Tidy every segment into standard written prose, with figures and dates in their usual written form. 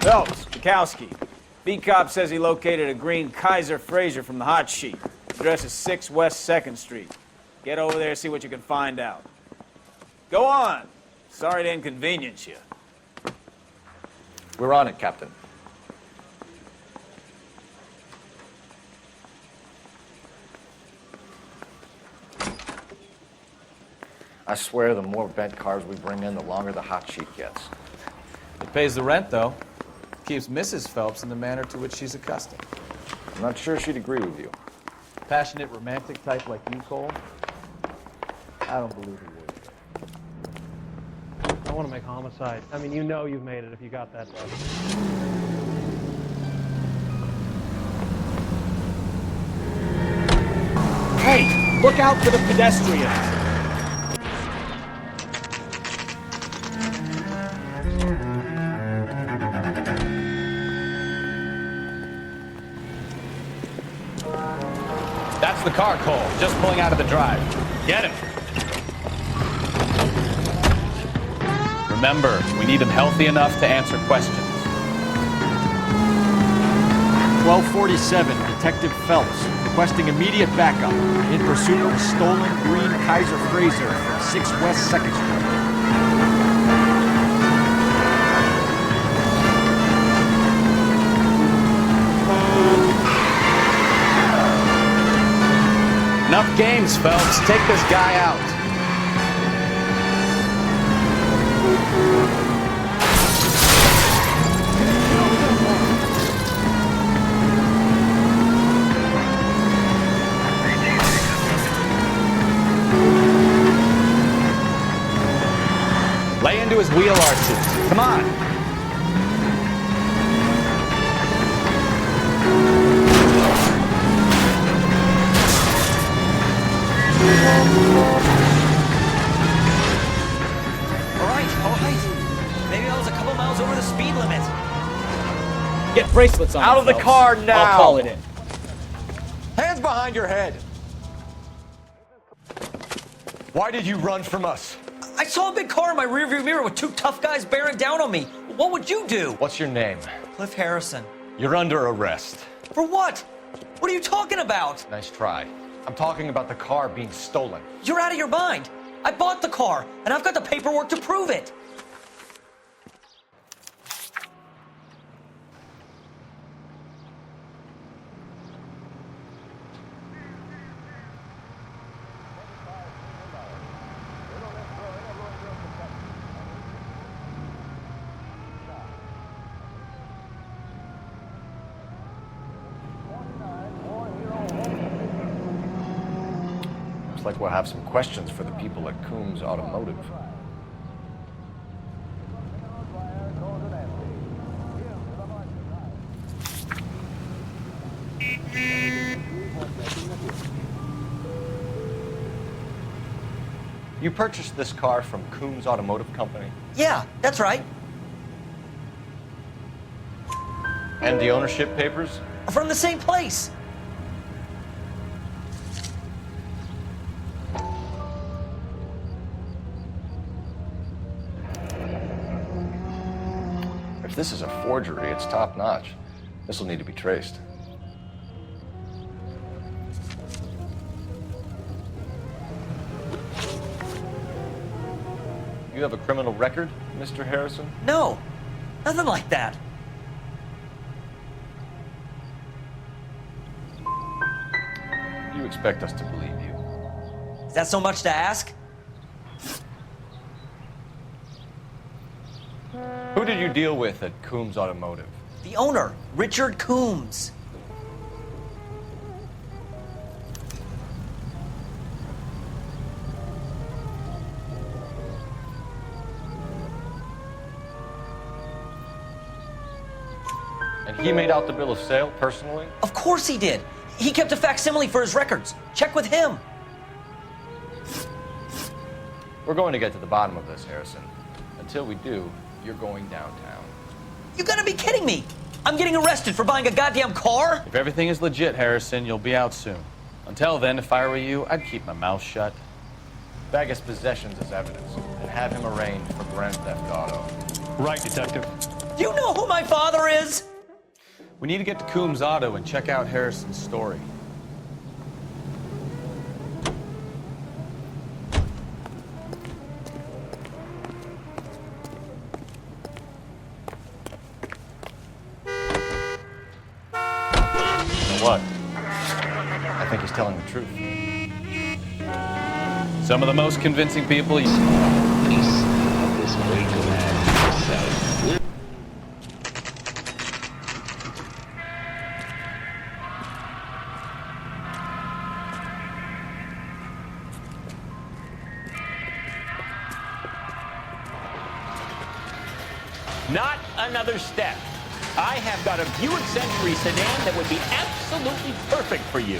Phelps, Bukowski. B-Cop says he located a green Kaiser Fraser from the hot sheet. Address is 6 West 2nd Street. Get over there and see what you can find out. Go on. Sorry to inconvenience you. We're on it, Captain. I swear the more bent cars we bring in, the longer the hot sheet gets. It pays the rent, though. Keeps Mrs. Phelps in the manner to which she's accustomed. I'm not sure she'd agree with you. Passionate, romantic type like you, Cole? I don't believe he would. I want to make homicide. I mean, you know you've made it if you got that low. Hey, look out for the pedestrians. That's the car, Cole. Just pulling out of the drive. Get him. Remember, we need him healthy enough to answer questions. 1247, Detective Phelps, requesting immediate backup in pursuit of a stolen green Kaiser Fraser from 6 West 2nd Street. Enough games, Phelps. Take this guy out. Lay into his wheel arches. Come on. All right. Maybe I was a couple miles over the speed limit. Get bracelets on. Out of the Phelps. car now! I'll call it in. Hands behind your head! Why did you run from us? I saw a big car in my rearview mirror with 2 tough guys bearing down on me. What would you do? What's your name? Cliff Harrison. You're under arrest. For what? What are you talking about? Nice try. I'm talking about the car being stolen. You're out of your mind. I bought the car, and I've got the paperwork to prove it. Looks like we'll have some questions for the people at Coombs Automotive. You purchased this car from Coombs Automotive Company? Yeah, that's right. And the ownership papers? From the same place. If this is a forgery, it's top-notch. This will need to be traced. You have a criminal record, Mr. Harrison? No, nothing like that. You expect us to believe you. Is that so much to ask? Who did you deal with at Coombs Automotive? The owner, Richard Coombs. And he made out the bill of sale personally? Of course he did. He kept a facsimile for his records. Check with him. We're going to get to the bottom of this, Harrison. Until we do, you're going downtown. You gotta be kidding me. I'm getting arrested for buying a goddamn car? If everything is legit, Harrison, you'll be out soon. Until then, if I were you, I'd keep my mouth shut. Bag his possessions as evidence and have him arraigned for grand theft auto. Right, Detective. Do you know who my father is? We need to get to Coombs Auto and check out Harrison's story. You know what? I think he's telling the truth. Some of the most convincing people you... Not another step. I have got a Buick Century sedan that would be absolutely perfect for you.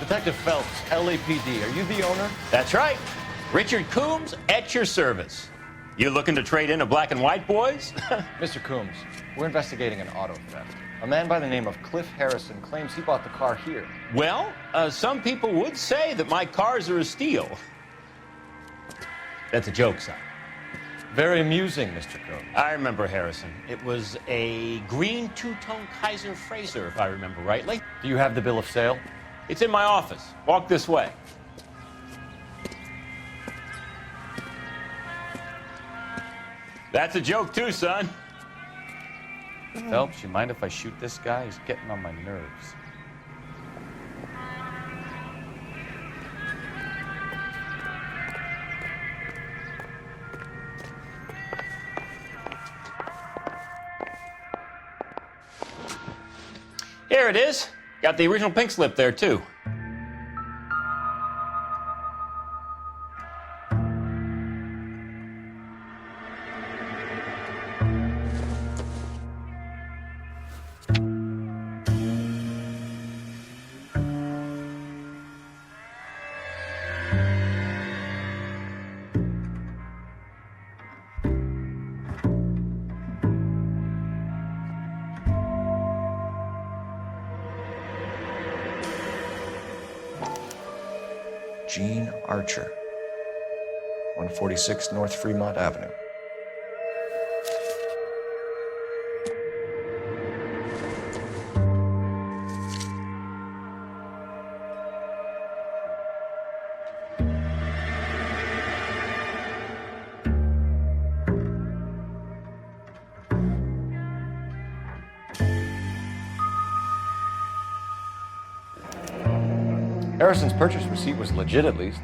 Detective Phelps, LAPD, are you the owner? That's right. Richard Coombs at your service. You looking to trade in a black and white, boys? Mr. Coombs, we're investigating an auto theft. A man by the name of Cliff Harrison claims he bought the car here. Well, some people would say that my cars are a steal. That's a joke, son. Very amusing, Mr. Coombs. I remember Harrison. It was a green two-tone Kaiser Frazer, if I remember rightly. Do you have the bill of sale? It's in my office. Walk this way. That's a joke too, son. Phelps, you mind if I shoot this guy? He's getting on my nerves. Here it is. Got the original pink slip there, too. Gene Archer, 146 North Fremont Avenue. Harrison's purchase receipt was legit, at least.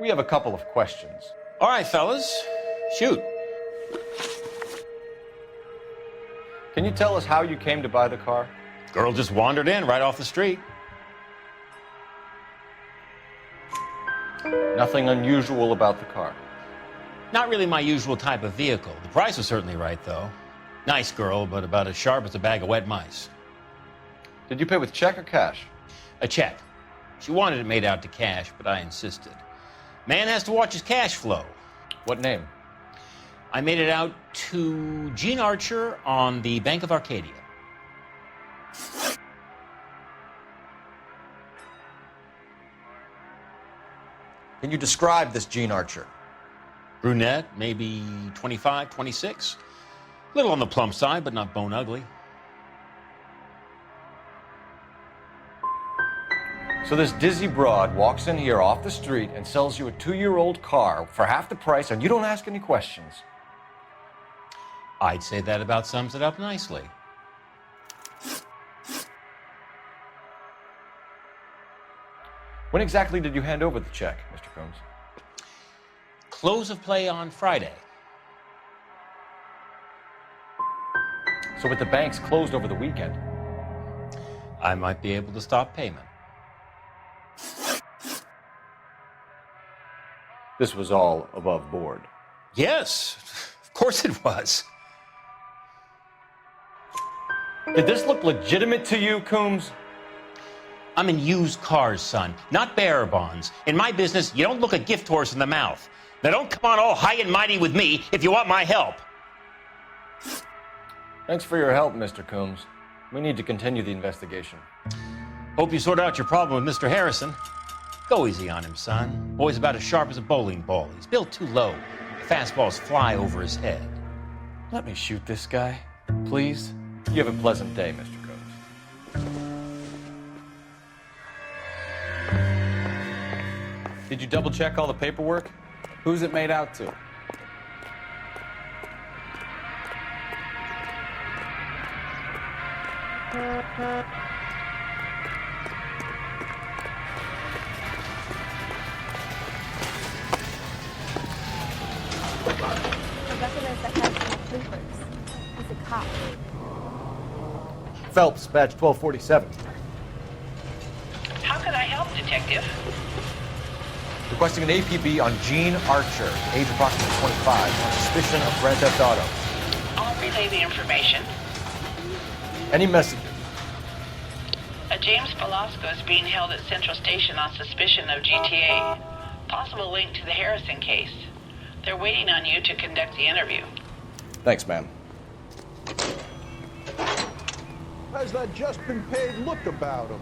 We have a couple of questions. All right, fellas. Shoot. Can you tell us how you came to buy the car? Girl just wandered in right off the street. Nothing unusual about the car. Not really my usual type of vehicle. The price was certainly right, though. Nice girl, but about as sharp as a bag of wet mice. Did you pay with check or cash? A check. She wanted it made out to cash, but I insisted. Man has to watch his cash flow. What name? I made it out to Gene Archer on the Bank of Arcadia. Can you describe this Gene Archer? Brunette, maybe 25, 26. A little on the plump side, but not bone ugly. So this dizzy broad walks in here off the street and sells you a 2-year-old car for half the price, and you don't ask any questions. I'd say that about sums it up nicely. When exactly did you hand over the check, Mr. Coombs? Close of play on Friday. So with the banks closed over the weekend, I might be able to stop payment. this was all above board. Yes, of course it was. Did this look legitimate to you, Coombs? I'm in used cars, son, not bearer bonds. In my business, you don't look a gift horse in the mouth. Now don't come on all high and mighty with me if you want my help. Thanks for your help, Mr. Coombs. We need to continue the investigation. Hope you sort out your problem with Mr. Harrison. Go easy on him, son. Boy's about as sharp as a bowling ball. He's built too low. The fastballs fly over his head. Let me shoot this guy, please. You have a pleasant day, Mr. Coates. Did you double check all the paperwork? Who's it made out to? He's a cop. Phelps, badge 1247. How can I help, Detective? Requesting an APB on Gene Archer, age approximately 25, on suspicion of Grand Theft Auto. I'll relay the information. Any messages? James Velasco is being held at Central Station on suspicion of GTA. Possible link to the Harrison case. They're waiting on you to conduct the interview. Thanks, ma'am. How's that just been paid look about him?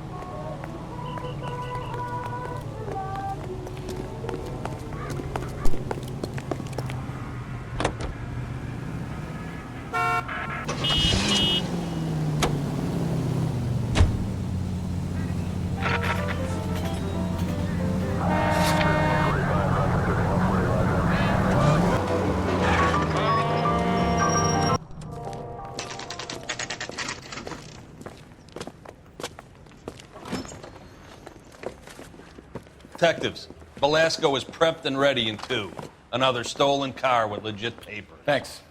Detectives, Velasco is prepped and ready in 2. Another stolen car with legit papers. Thanks.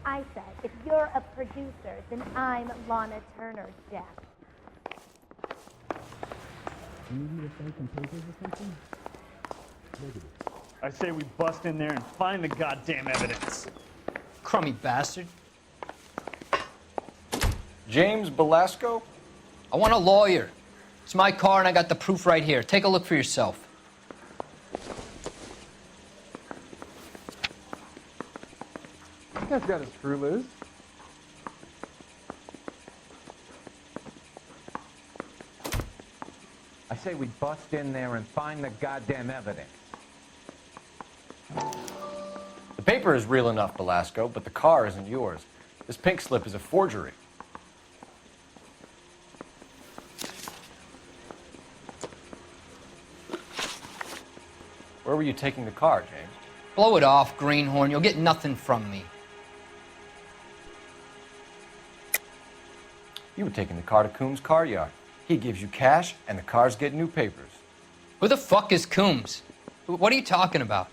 I said, if you're a producer, then I'm Lana Turner, Jeff. I say we bust in there and find the goddamn evidence. Crummy bastard. James Velasco? I want a lawyer. It's my car and I got the proof right here. Take a look for yourself. This guy's got a screw loose. I say we bust in there and find the goddamn evidence. The paper is real enough, Velasco, but the car isn't yours. This pink slip is a forgery. Where were you taking the car, James? Blow it off, greenhorn. You'll get nothing from me. You were taking the car to Coombs' car yard. He gives you cash, and the cars get new papers. Who the fuck is Coombs? What are you talking about?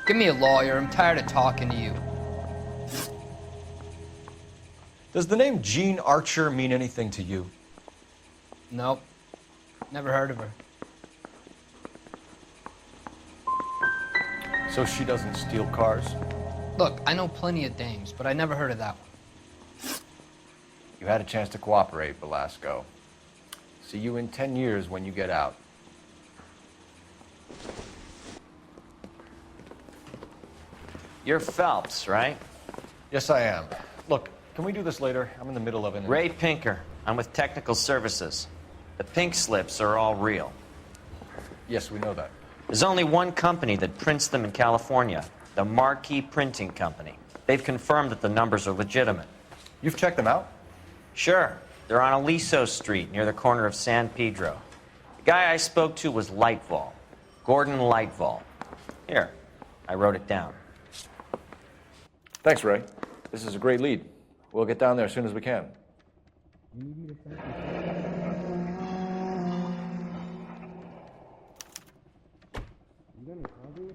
Give me a lawyer. I'm tired of talking to you. Does the name Gene Archer mean anything to you? Nope. Never heard of her. So she doesn't steal cars? Look, I know plenty of dames, but I never heard of that one. You had a chance to cooperate, Velasco. See you in 10 years when you get out. You're Phelps, right? Yes, I am. Look, can we do this later? I'm in the middle of an... Ray Pinker. I'm with Technical Services. The pink slips are all real. Yes, we know that. There's only one company that prints them in California, the Marquee Printing Company. They've confirmed that the numbers are legitimate. You've checked them out? Sure. They're on Aliso Street, near the corner of San Pedro. The guy I spoke to was Lightval. Gordon Lightval. Here, I wrote it down. Thanks, Ray. This is a great lead. We'll get down there as soon as we can.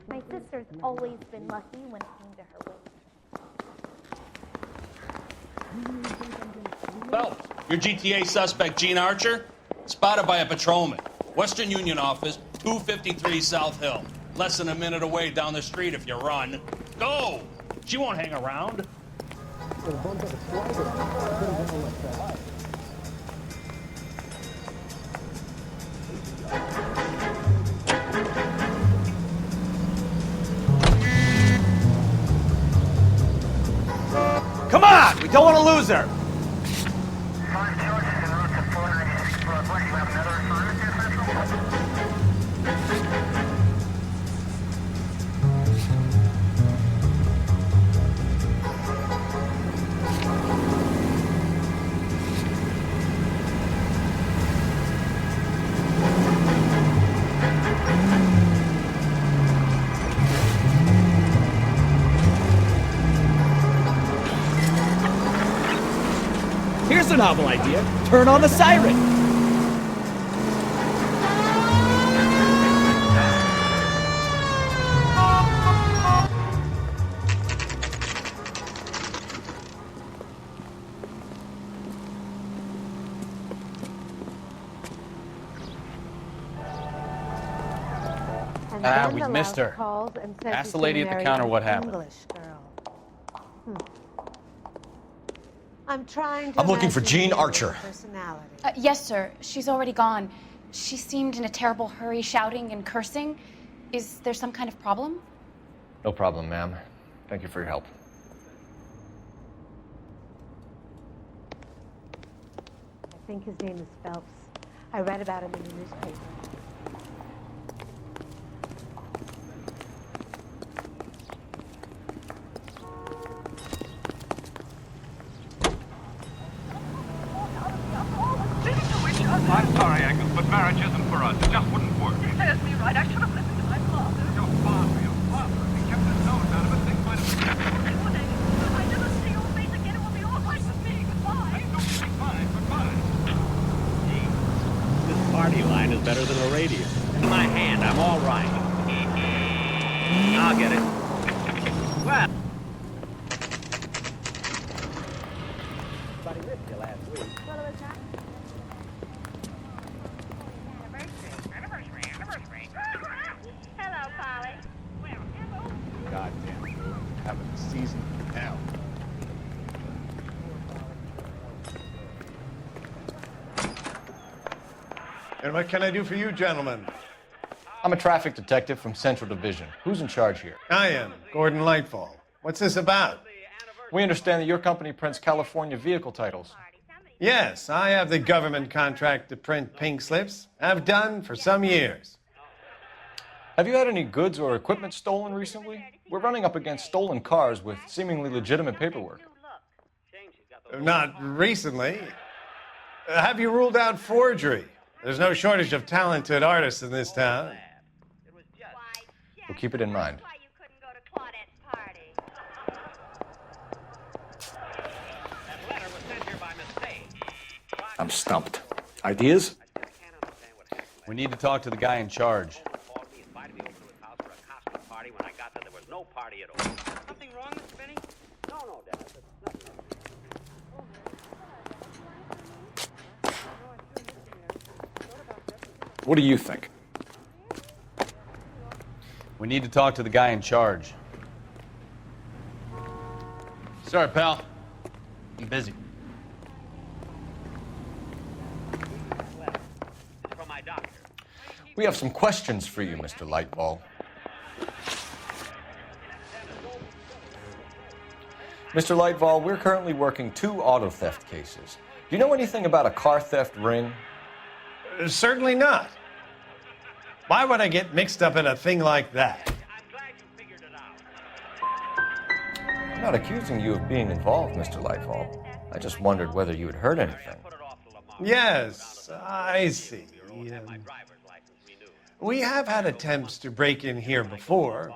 My sister's always been lucky when it came to her weight. Phelps, your GTA suspect, Gene Archer, spotted by a patrolman. Western Union office, 253 South Hill. Less than a minute away down the street if you run. Go! She won't hang around. Come on! We don't want to lose her! novel idea. Turn on the siren. We missed her. Ask the lady at the counter what happened. I'm looking for Jean Archer. Yes, sir. She's already gone. She seemed in a terrible hurry, shouting and cursing. Is there some kind of problem? No problem, ma'am. Thank you for your help. I think his name is Phelps. I read about him in the newspaper. I'm sorry, Agnes, but marriage isn't for us. It just wouldn't work. Serves me right. I should have listened to my father. Your father. If he kept his nose out of it, things might have been different. If I never see your face again, it will be all right with me. Goodbye. Fine, goodbye. This party line is better than a radio. In my hand, I'm all right. I'll get it. Well. Somebody missed you last week. What was that? Hello, Polly. Goddamn, having a season of hell. And what can I do for you, gentlemen? I'm a traffic detective from Central Division. Who's in charge here? I am, Gordon Lightfall. What's this about? We understand that your company prints California vehicle titles. Yes, I have the government contract to print pink slips. I've done for some years. Have you had any goods or equipment stolen recently? We're running up against stolen cars with seemingly legitimate paperwork. Not recently. Have you ruled out forgery? There's no shortage of talented artists in this town. We'll keep it in mind. I'm stumped. Ideas? We need to talk to the guy in charge. Nothing wrong, Mr. Benny? No, Dennis. What do you think? We need to talk to the guy in charge. Sorry, pal. I'm busy. We have some questions for you, Mr. Lightball. Mr. Lightball, we're currently working 2 auto theft cases. Do you know anything about a car theft ring? Certainly not. Why would I get mixed up in a thing like that? I'm not accusing you of being involved, Mr. Lightball. I just wondered whether you had heard anything. Yes, I see. We have had attempts to break in here before.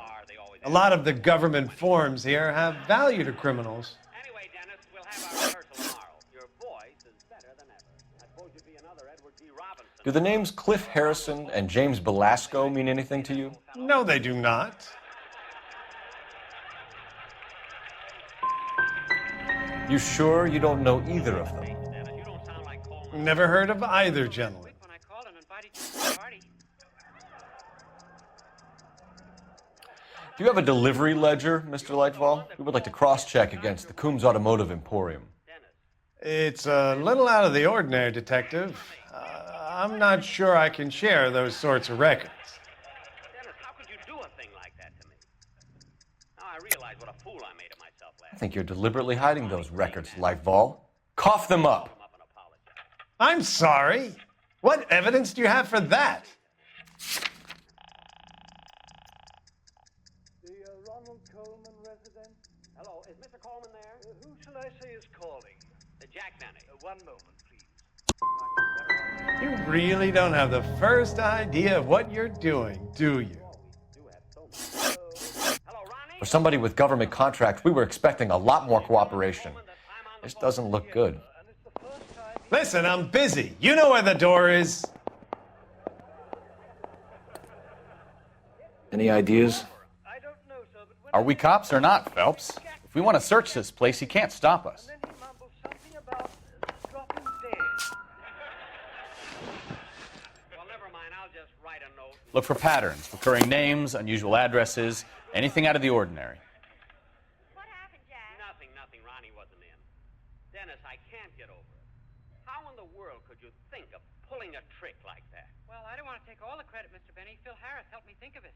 A lot of the government forms here have value to criminals. Anyway, Dennis, we'll have our rehearsal tomorrow. Your voice is better than ever. I suppose you'd be another Edward G. Robinson. Do the names Cliff Harrison and James Belasco mean anything to you? No, they do not. You sure you don't know either of them? Never heard of either gentleman. Do you have a delivery ledger, Mr. Lightfall? We would like to cross-check against the Coombs Automotive Emporium. It's a little out of the ordinary, Detective. I'm not sure I can share those sorts of records. Dennis, how could you do a thing like that to me? Now I realize what a fool I made of myself last I think you're deliberately hiding those records, Lightfall. Cough them up. I'm sorry. What evidence do you have for that? Hello, is Mr. Coleman there? Who shall I say is calling? The Jack Benny. One moment, please. You really don't have the first idea of what you're doing, do you? For somebody with government contracts, we were expecting a lot more cooperation. This doesn't look good. Listen, I'm busy. You know where the door is. Any ideas? Are we cops or not, Phelps? If we want to search this place, he can't stop us. Look for patterns, recurring names, unusual addresses, anything out of the ordinary. What happened, Jack? Nothing. Ronnie wasn't in. Dennis, I can't get over it. How in the world could you think of pulling a trick like that? Well, I don't want to take all the credit, Mr. Benny. Phil Harris helped me think of it.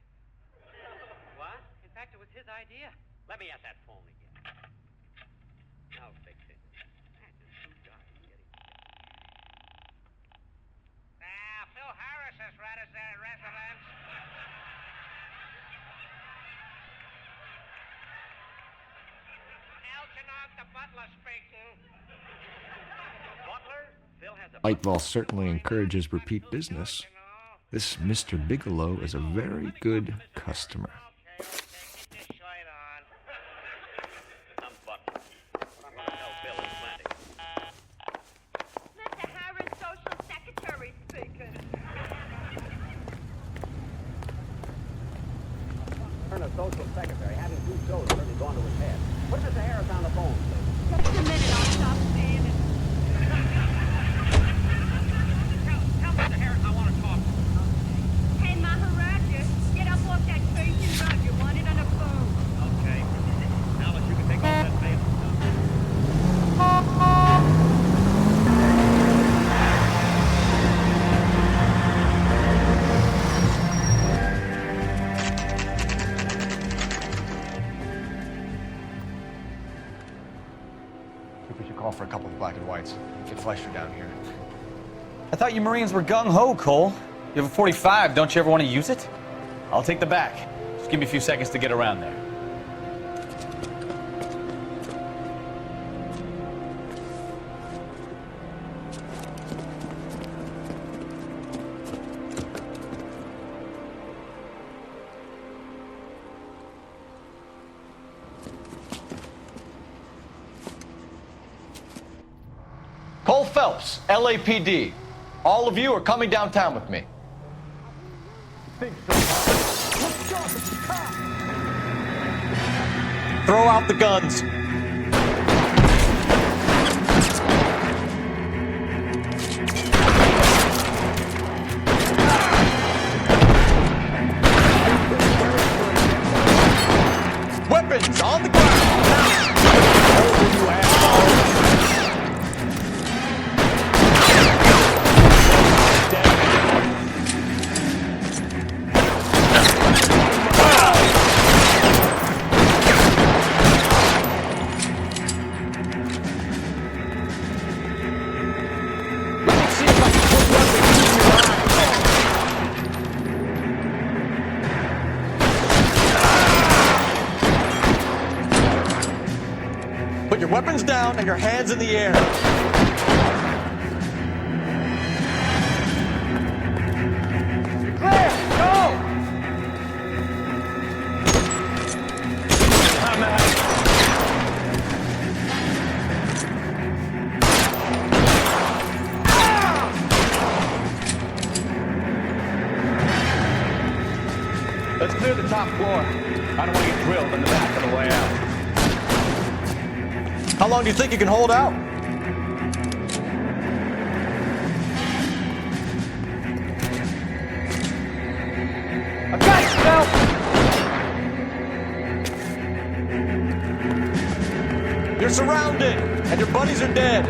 What? In fact, it was his idea. Let me at that phone again. I'll fix it. Phil Harris has residence. Algernon, the butler speaking. Butler? Phil has a Lightball certainly encourages repeat business. This Mr. Bigelow is a very good customer. I'm butler. I'm going to tell Bill in plenty. Mr. Harris, social secretary speaking. Turn a social secretary having 2 shows really gone to his head. Put Mr. Harris on the phone, please. Just a minute, I'll stop saying it. Tell Mr. Harris I want to talk to him. Hey, Maharaja, get up off that crazy rug. You want it on the phone. Okay. Now that you can take off that mail. I think we should call for a couple of black and whites. Get Fleischer down here. I thought you Marines were gung-ho, Cole. You have a 45, don't you ever want to use it? I'll take the back. Just give me a few seconds to get around there. Cole Phelps, LAPD. All of you are coming downtown with me. Throw out the guns. Weapons on the ground. Put your weapons down and your hands in the air. Clear! Go! I'm out. Let's clear the top floor. I don't want to get drilled in the back on the way out. How long do you think you can hold out? I got you, Phelps! You're surrounded, and your buddies are dead.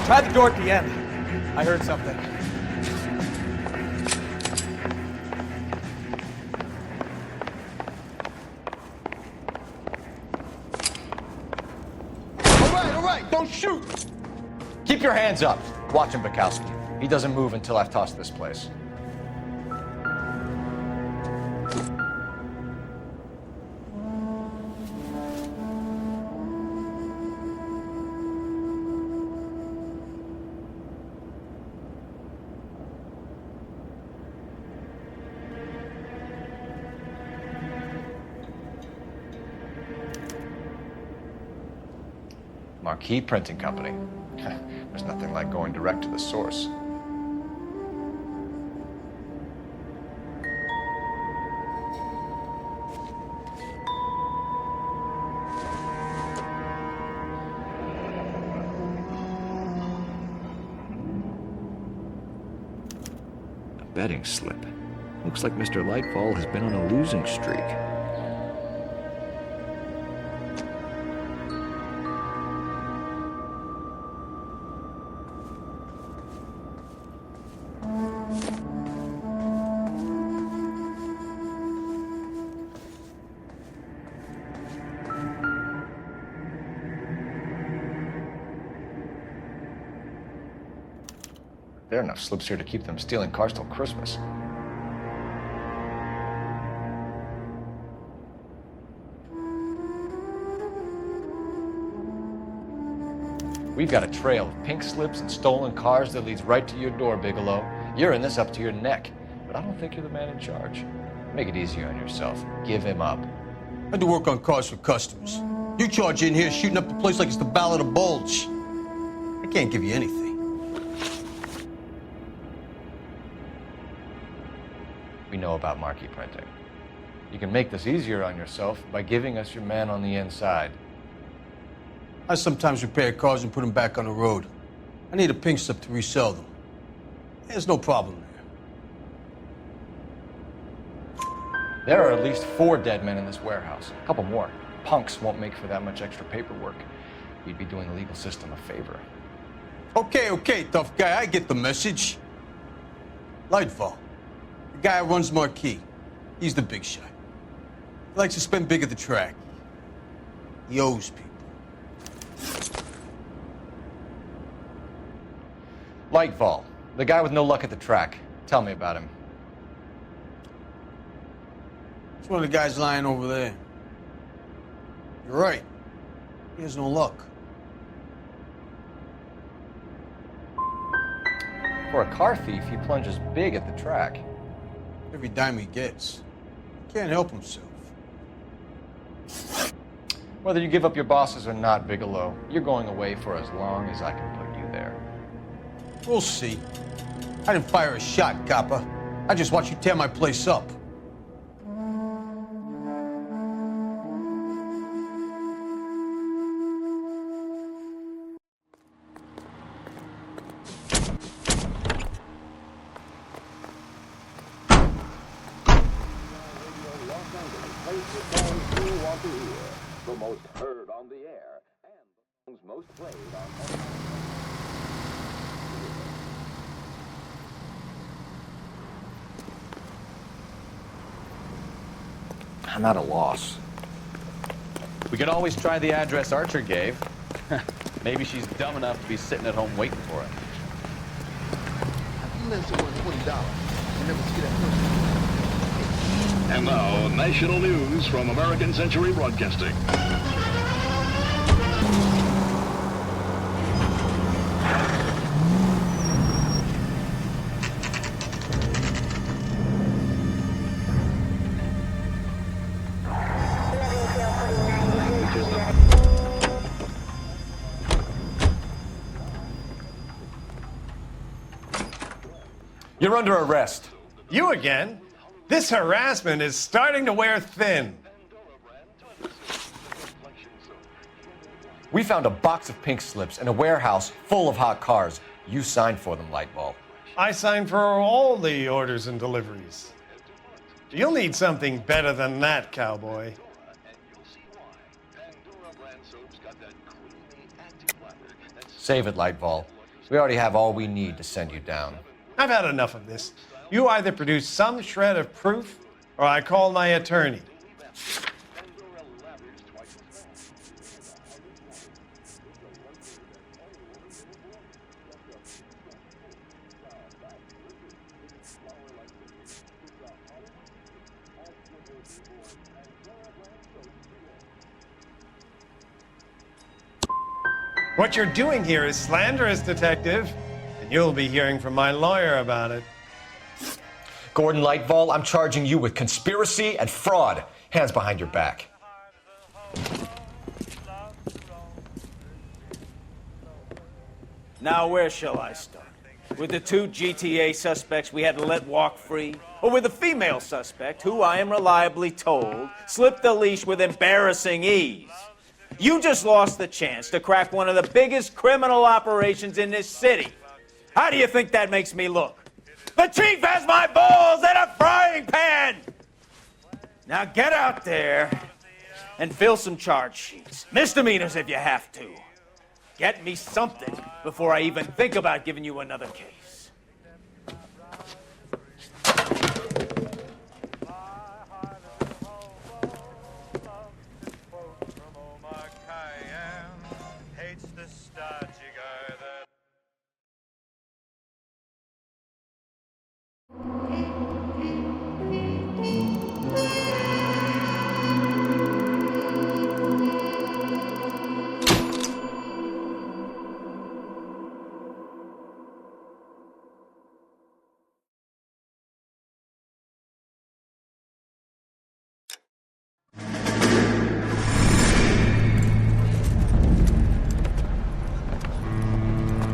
Try the door at the end. I heard something. your hands up. Watch him, Bukowski. He doesn't move until I've tossed this place. Marquee Printing Company. There's nothing like going direct to the source. A betting slip. Looks like Mr. Lightfall has been on a losing streak. There are enough slips here to keep them stealing cars till Christmas. We've got a trail of pink slips and stolen cars that leads right to your door, Bigelow. You're in this up to your neck, but I don't think you're the man in charge. Make it easier on yourself. Give him up. I do work on cars for customers. You charge in here shooting up the place like it's the Ballad of Bulge. I can't give you anything. We know about marquee printing. You can make this easier on yourself by giving us your man on the inside. I sometimes repair cars and put them back on the road. I need a pink slip to resell them. There's no problem there. There are at least 4 dead men in this warehouse. A couple more. Punks won't make for that much extra paperwork. We'd be doing the legal system a favor. Okay, tough guy, I get the message. Lightfall, the guy who runs Marquee. He's the big shot. He likes to spend big at the track. He owes people. Lightfall, the guy with no luck at the track. Tell me about him. It's one of the guys lying over there. You're right. He has no luck. For a car thief, he plunges big at the track. Every dime he gets. He can't help himself. Whether you give up your bosses or not, Bigelow, you're going away for as long as I can put you there. We'll see. I didn't fire a shot, copper. I just watched you tear my place up. The most heard on the air and the most played on. I'm at a loss. We could always try the address Archer gave. Maybe she's dumb enough to be sitting at home waiting for it. You lend someone $20 and never see that person. And now, national news from American Century Broadcasting. You're under arrest. You again? This harassment is starting to wear thin. We found a box of pink slips in a warehouse full of hot cars. You signed for them, Lightball. I signed for all the orders and deliveries. You'll need something better than that, cowboy. Save it, Lightball. We already have all we need to send you down. I've had enough of this. You either produce some shred of proof, or I call my attorney. What you're doing here is slanderous, Detective. And you'll be hearing from my lawyer about it. Gordon Lightfall, I'm charging you with conspiracy and fraud. Hands behind your back. Now, where shall I start? With the 2 GTA suspects we had to let walk free? Or with the female suspect, who I am reliably told slipped the leash with embarrassing ease? You just lost the chance to crack one of the biggest criminal operations in this city. How do you think that makes me look? The chief has my balls in a frying pan! Now get out there and fill some charge sheets. Misdemeanors if you have to. Get me something before I even think about giving you another case.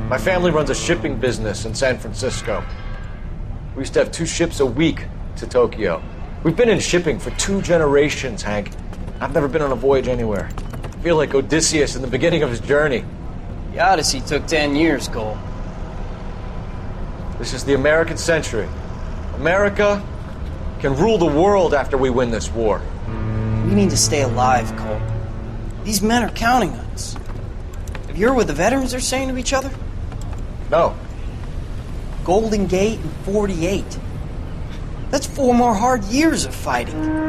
My family runs a shipping business in San Francisco. We used to have 2 ships a week to Tokyo. We've been in shipping for 2 generations, Hank. I've never been on a voyage anywhere. I feel like Odysseus in the beginning of his journey. The Odyssey took 10 years, Cole. This is the American century. America can rule the world after we win this war. We need to stay alive, Cole. These men are counting on us. Have you heard what the veterans are saying to each other? No. Golden Gate and 48. That's 4 more hard years of fighting.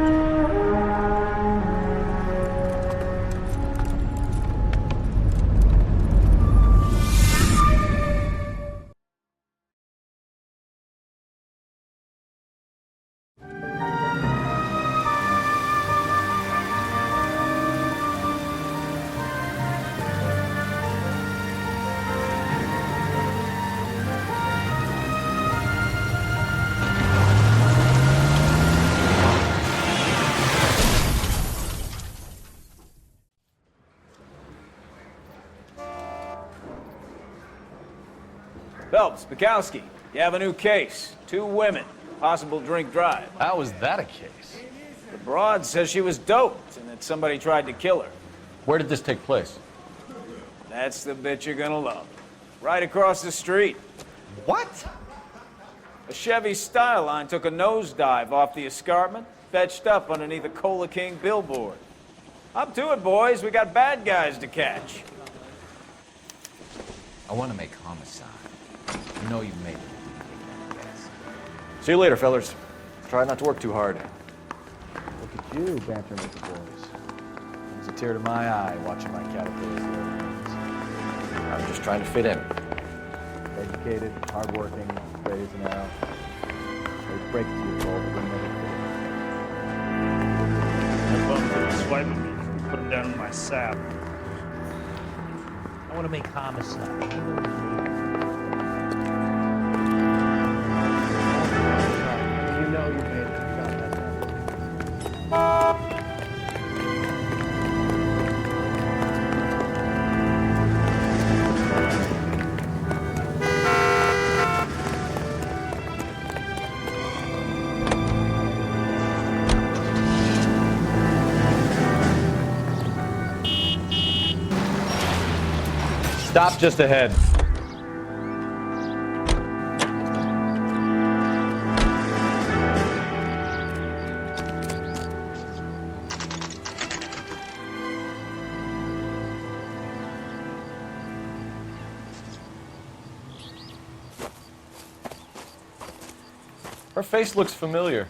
Phelps, Bukowski, you have a new case. 2 women, possible drink drive. How was that a case? The broad says she was doped and that somebody tried to kill her. Where did this take place? That's the bit you're gonna love. Right across the street. What? A Chevy Styline took a nosedive off the escarpment, fetched up underneath a Cola King billboard. Up to it, boys. We got bad guys to catch. I want to make homicide. You know you made it. See you later, fellas. Try not to work too hard. Look at you bantering with the boys. Brings a tear to my eye watching my caterpillars learn things. I'm just trying to fit in. Educated, hardworking, straight as an arrow. They break to you, Cole, but we'll never fit. That bum couldn't swipe at me if we put him down in my sap. I want to make homicide. Stop just ahead. Her face looks familiar.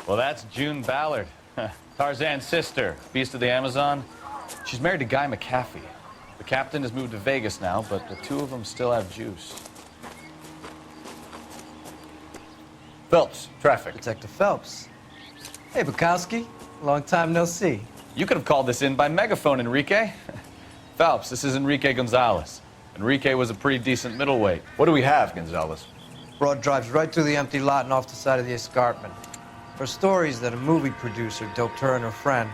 Well, that's June Ballard, Tarzan's sister, beast of the Amazon. She's married to Guy McAfee. The captain has moved to Vegas now, but the 2 of them still have juice. Phelps, traffic. Detective Phelps. Hey, Bukowski. Long time no see. You could have called this in by megaphone, Enrique. Phelps, this is Enrique Gonzalez. Enrique was a pretty decent middleweight. What do we have, Gonzalez? Broad drives right through the empty lot and off the side of the escarpment. Her story is that a movie producer doped her and her friend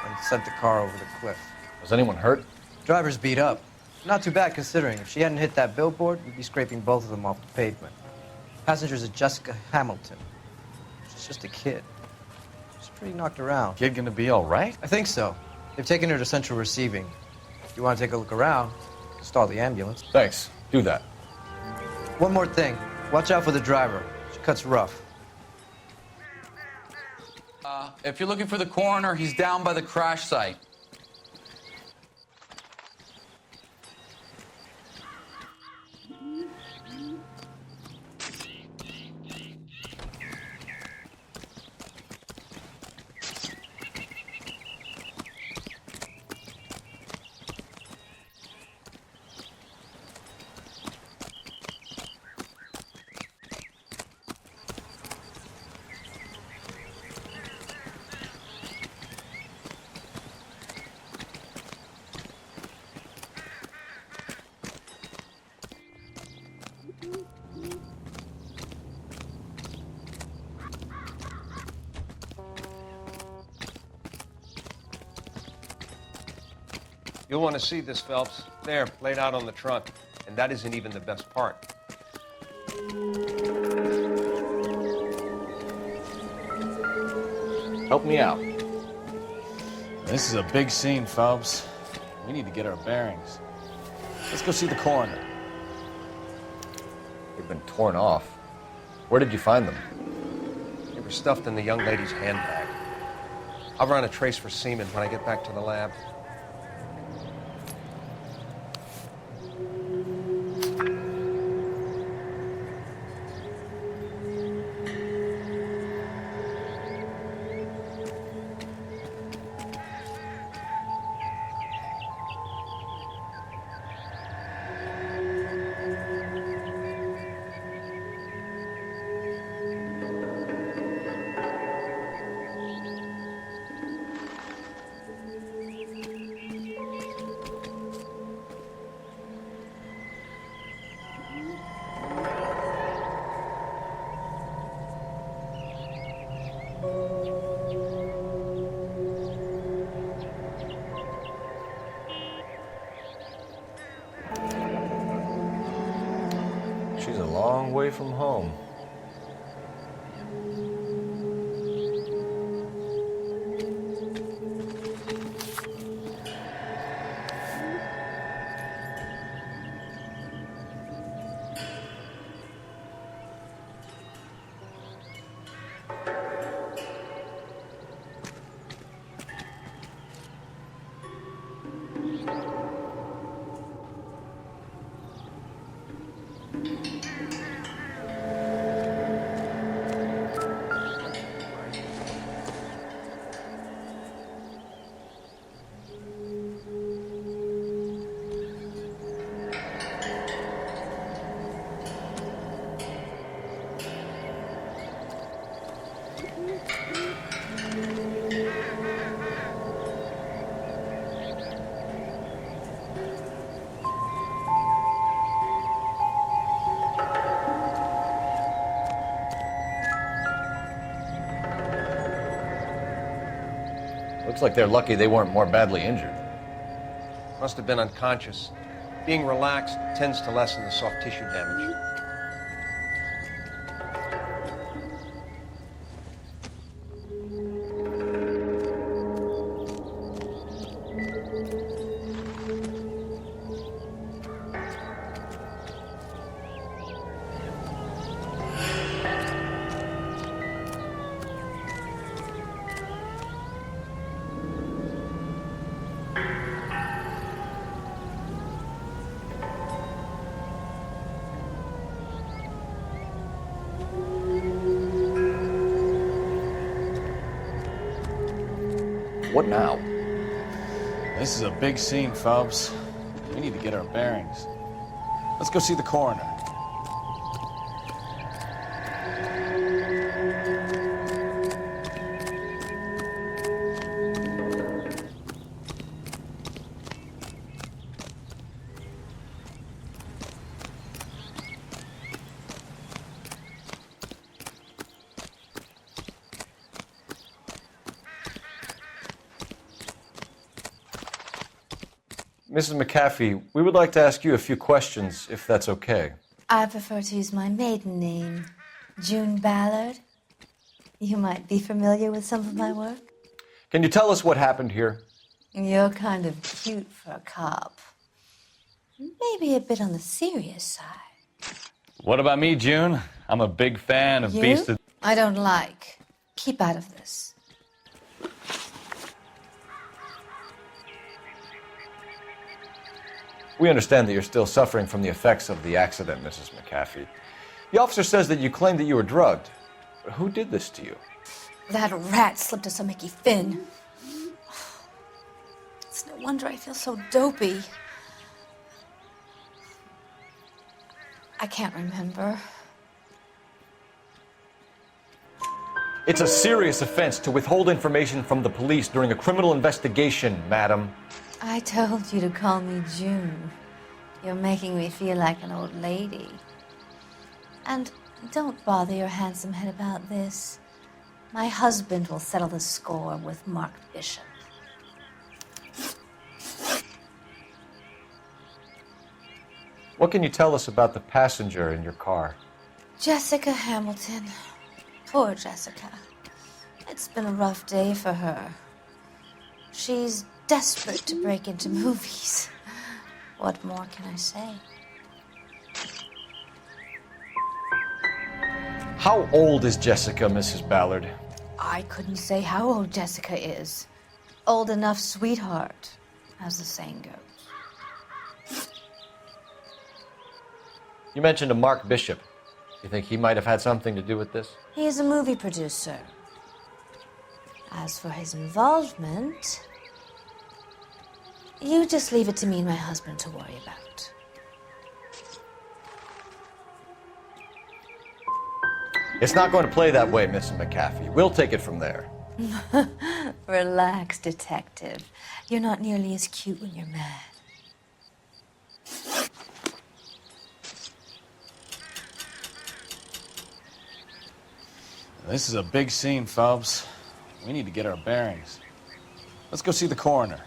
and sent the car over the cliff. Was anyone hurt? Driver's beat up. Not too bad considering. If she hadn't hit that billboard, we'd be scraping both of them off the pavement. Passenger's a Jessica Hamilton. She's just a kid. She's pretty knocked around. Kid gonna be all right? I think so. They've taken her to central receiving. If you want to take a look around, stall the ambulance. Thanks. Do that. One more thing. Watch out for the driver. She cuts rough. If you're looking for the coroner, he's down by the crash site. You'll want to see this, Phelps. There, laid out on the trunk. And that isn't even the best part. Help me out. This is a big scene, Phelps. We need to get our bearings. Let's go see the coroner. They've been torn off. Where did you find them? They were stuffed in the young lady's handbag. I'll run a trace for semen when I get back to the lab. She's a long way from home. Looks like they're lucky they weren't more badly injured. Must have been unconscious. Being relaxed tends to lessen the soft tissue damage. What now? This is a big scene, Phelps. We need to get our bearings. Let's go see the coroner. Mrs. McAfee, we would like to ask you a few questions, if that's okay. I prefer to use my maiden name, June Ballard. You might be familiar with some of my work. Can you tell us what happened here? You're kind of cute for a cop. Maybe a bit on the serious side. What about me, June? I'm a big fan of You? Beast of... I don't like. Keep out of this. We understand that you're still suffering from the effects of the accident, Mrs. McAfee. The officer says that you claimed that you were drugged. Who did this to you? That rat slipped us a Mickey Finn. It's no wonder I feel so dopey. I can't remember. It's a serious offense to withhold information from the police during a criminal investigation, madam. I told you to call me June. You're making me feel like an old lady. And don't bother your handsome head about this. My husband will settle the score with Mark Bishop. What can you tell us about the passenger in your car? Jessica Hamilton. Poor Jessica. It's been a rough day for her. She's desperate to break into movies. What more can I say? How old is Jessica, Mrs. Ballard? I couldn't say how old Jessica is. Old enough, sweetheart, as the saying goes. You mentioned a Mark Bishop. You think he might have had something to do with this? He is a movie producer. As for his involvement, you just leave it to me and my husband to worry about. It's not going to play that way, Mrs. McAfee. We'll take it from there. Relax, detective. You're not nearly as cute when you're mad. This is a big scene, Phelps. We need to get our bearings. Let's go see the coroner.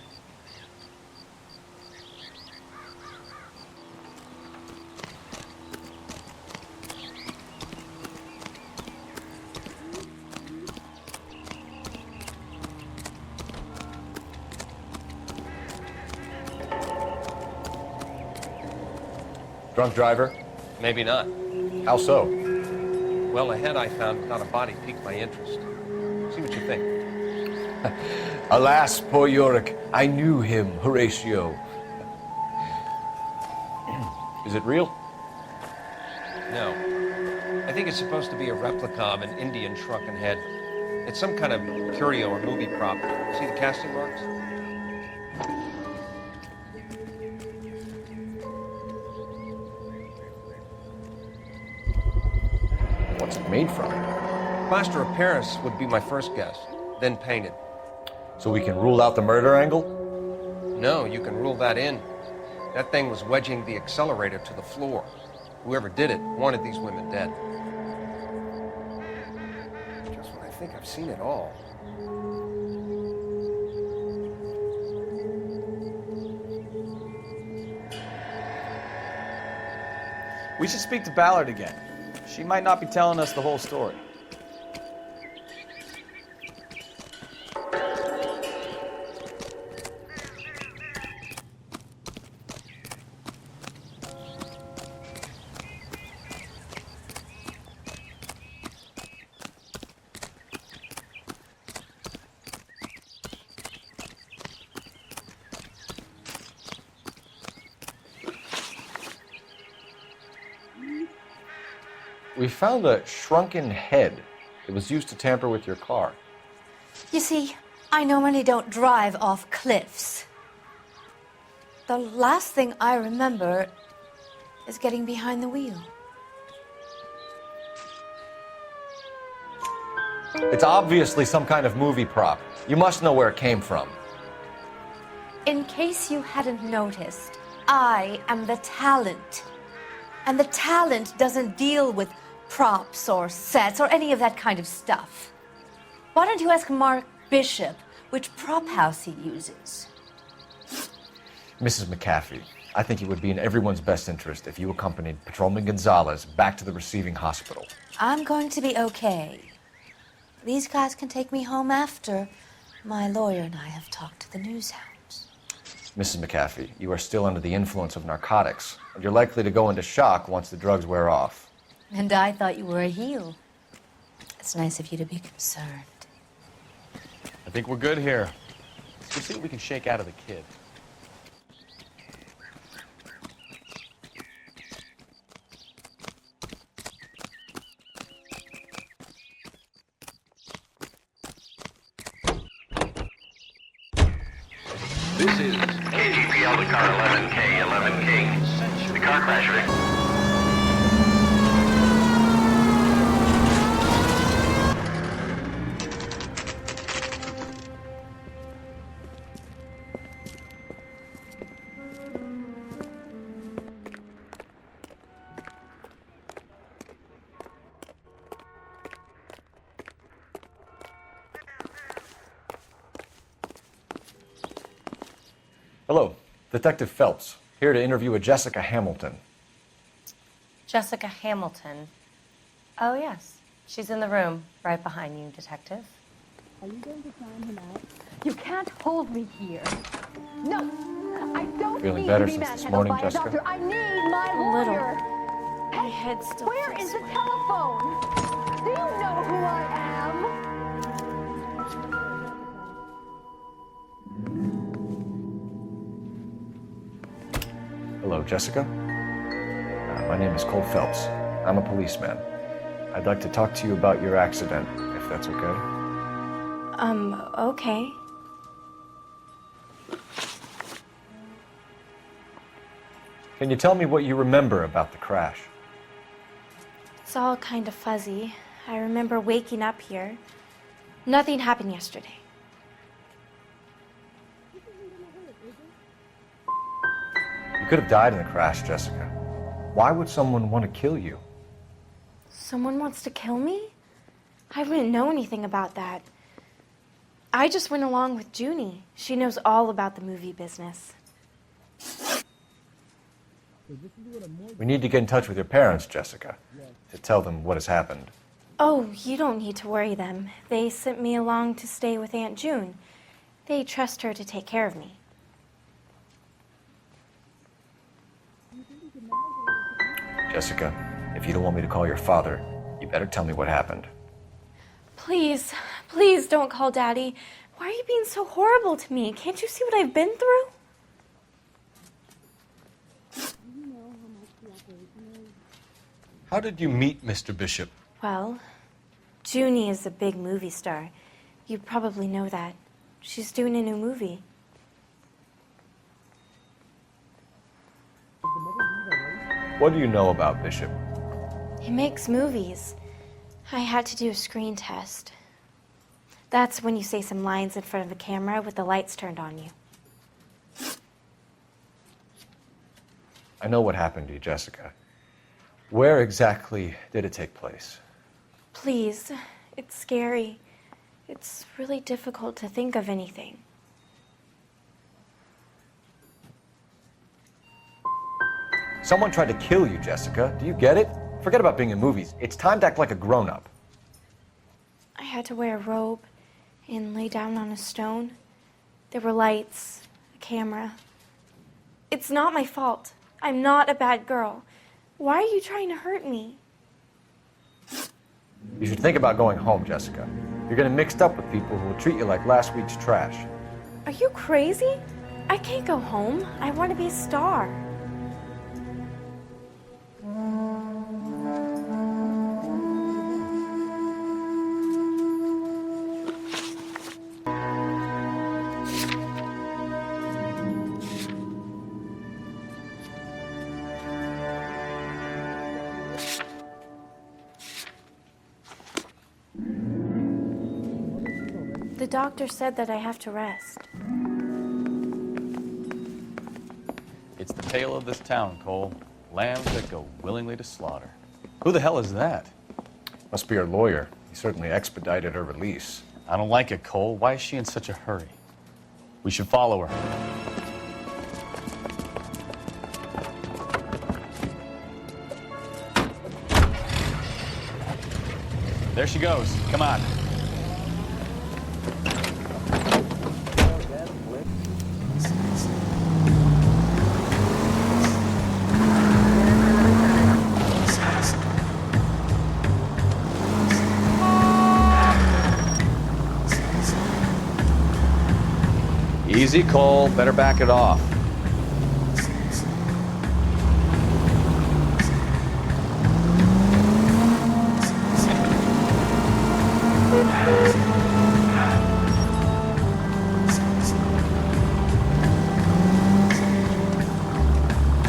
Drunk driver? Maybe not. How so? Well, the head I found without a body piqued my interest. See what you think. Alas, poor Yorick, I knew him, Horatio. Is it real? No. I think it's supposed to be a replica of an Indian shrunken head. It's some kind of curio or movie prop. See the casting marks? What's it made from? Plaster of Paris would be my first guess, then painted. So we can rule out the murder angle? No, you can rule that in. That thing was wedging the accelerator to the floor. Whoever did it wanted these women dead. Just when I think I've seen it all. We should speak to Ballard again. She might not be telling us the whole story. We found a shrunken head. It was used to tamper with your car. You see, I normally don't drive off cliffs. The last thing I remember is getting behind the wheel. It's obviously some kind of movie prop. You must know where it came from. In case you hadn't noticed, I am the talent. And the talent doesn't deal with props or sets or any of that kind of stuff. Why don't you ask Mark Bishop which prop house he uses? Mrs. McAfee, I think it would be in everyone's best interest if you accompanied Patrolman Gonzalez back to the receiving hospital. I'm going to be okay. These guys can take me home after my lawyer and I have talked to the news hounds. Mrs. McAfee, you are still under the influence of narcotics, and you're likely to go into shock once the drugs wear off. And I thought you were a heel. It's nice of you to be concerned. I think we're good here. Let's see what we can shake out of the kid. This is KGPL to car 11K. The car crasher. Hello, Detective Phelps, here to interview a Jessica Hamilton. Jessica Hamilton. Oh, yes. She's in the room, right behind you, Detective. Are you going to sign him out? You can't hold me here. No, I don't Feeling need better to be since this manhandled morning, by a Jessica? doctor. I need my lawyer. My head still Where feels is the swollen. telephone? Do you know who I am? Hello, Jessica. My name is Cole Phelps. I'm a policeman. I'd like to talk to you about your accident, if that's okay. Okay. Can you tell me what you remember about the crash? It's all kind of fuzzy. I remember waking up here. Nothing happened yesterday. You could have died in the crash, Jessica. Why would someone want to kill you? Someone wants to kill me? I wouldn't know anything about that. I just went along with Junie. She knows all about the movie business. We need to get in touch with your parents, Jessica, to tell them what has happened. Oh, you don't need to worry them. They sent me along to stay with Aunt June. They trust her to take care of me. Jessica, if you don't want me to call your father, you better tell me what happened. Please, please don't call Daddy. Why are you being so horrible to me? Can't you see what I've been through? How did you meet Mr. Bishop? Well, Junie is a big movie star. You probably know that. She's doing a new movie. What do you know about Bishop? He makes movies. I had to do a screen test. That's when you say some lines in front of a camera with the lights turned on you. I know what happened to you, Jessica. Where exactly did it take place? Please, it's scary. It's really difficult to think of anything. Someone tried to kill you, Jessica. Do you get it? Forget about being in movies. It's time to act like a grown-up. I had to wear a robe and lay down on a stone. There were lights, a camera. It's not my fault. I'm not a bad girl. Why are you trying to hurt me? You should think about going home, Jessica. You're getting mixed up with people who will treat you like last week's trash. Are you crazy? I can't go home. I want to be a star. The doctor said that I have to rest. It's the tale of this town, Cole. Lambs that go willingly to slaughter. Who the hell is that? Must be her lawyer. He certainly expedited her release. I don't like it, Cole. Why is she in such a hurry? We should follow her. There she goes. Come on. Easy, Cole. Better back it off.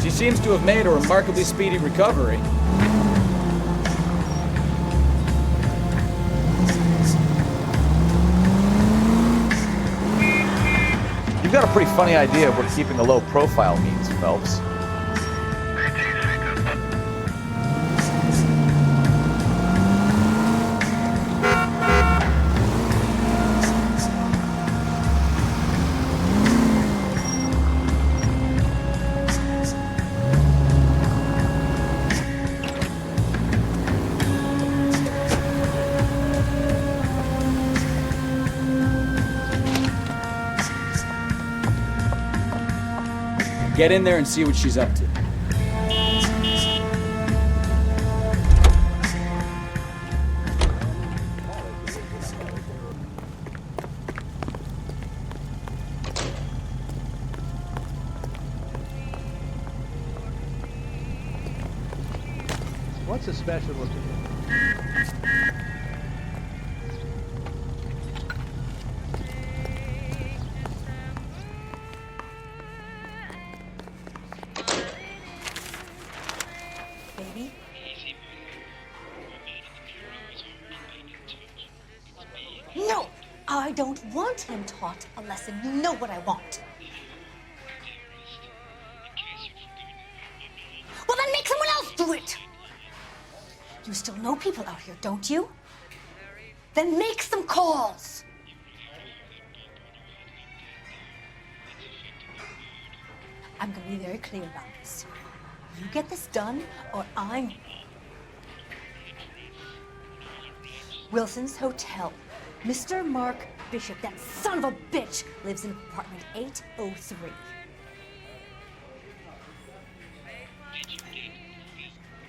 She seems to have made a remarkably speedy recovery. You've got a pretty funny idea of what keeping a low profile means, Phelps. Get in there and see what she's up to. What's a special looking? Baby? No! I don't want him taught a lesson. You know what I want. Well, then make someone else do it! You still know people out here, don't you? Then make some calls! I'm gonna be very clear about this. You get this done, or I'm... Wilson's Hotel. Mr. Mark Bishop, that son of a bitch, lives in apartment 803.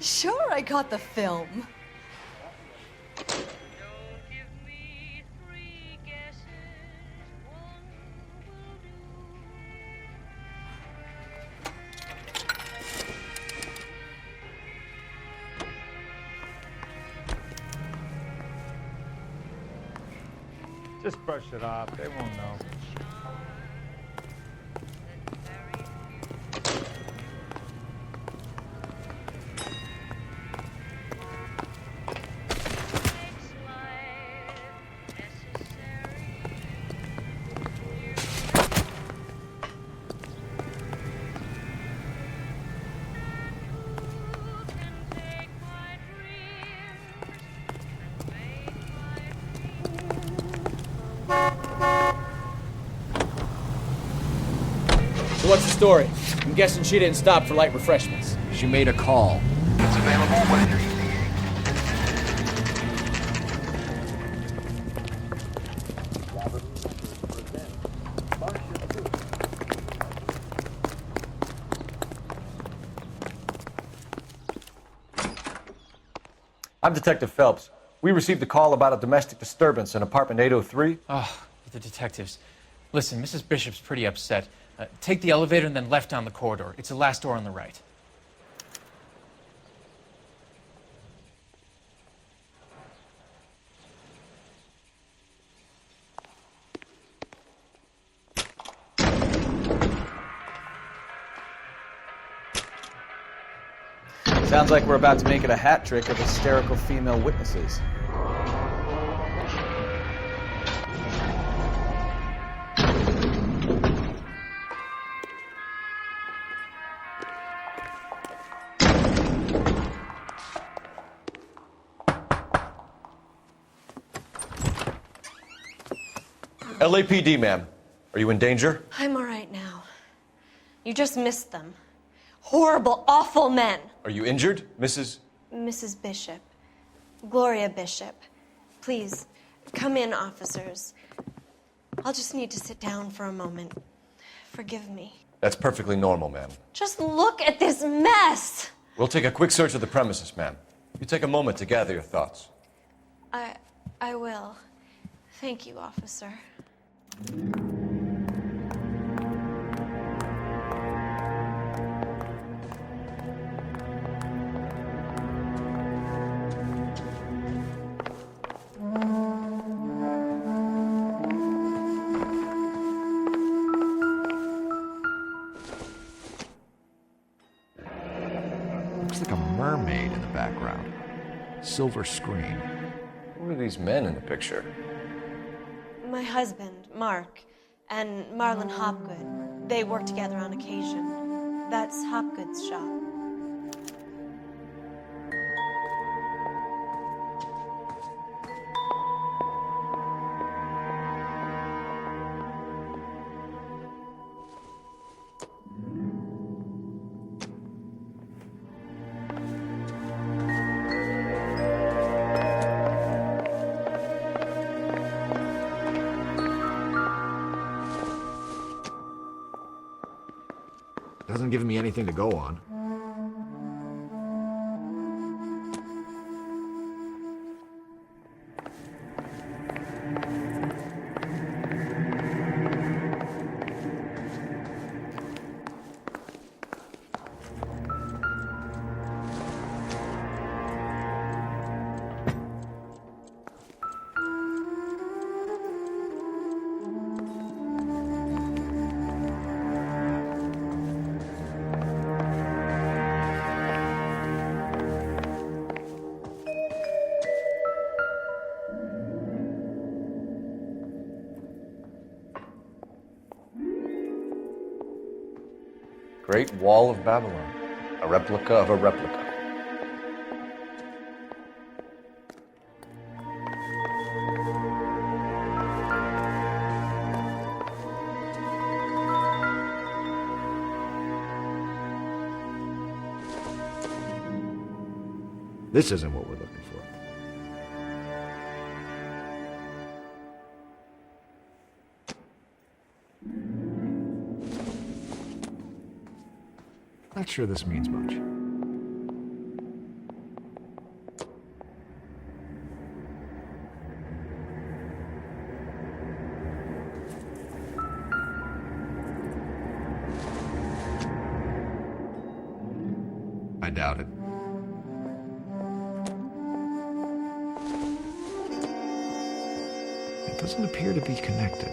Sure, I got the film. Just brush it off. They won't know. So what's the story? I'm guessing she didn't stop for light refreshments. She made a call. It's available whenever you I'm Detective Phelps. We received a call about a domestic disturbance in apartment 803. Oh, the detectives. Listen, Mrs. Bishop's pretty upset. Take the elevator and then left down the corridor. It's the last door on the right. Sounds like we're about to make it a hat trick of hysterical female witnesses. LAPD, ma'am. Are you in danger? I'm all right now. You just missed them. Horrible, awful men. Are you injured, Mrs.? Mrs. Bishop. Gloria Bishop. Please, come in, officers. I'll just need to sit down for a moment. Forgive me. That's perfectly normal, ma'am. Just look at this mess! We'll take a quick search of the premises, ma'am. You take a moment to gather your thoughts. I will. Thank you, officer. Looks like a mermaid in the background. Silver screen. Who are these men in the picture? My husband, Mark, and Marlon Hopgood. They work together on occasion. That's Hopgood's shop. Doesn't give me anything to go on. Great Wall of Babylon. A replica of a replica. This isn't what we're looking for. Not sure this means much. I doubt it. It doesn't appear to be connected.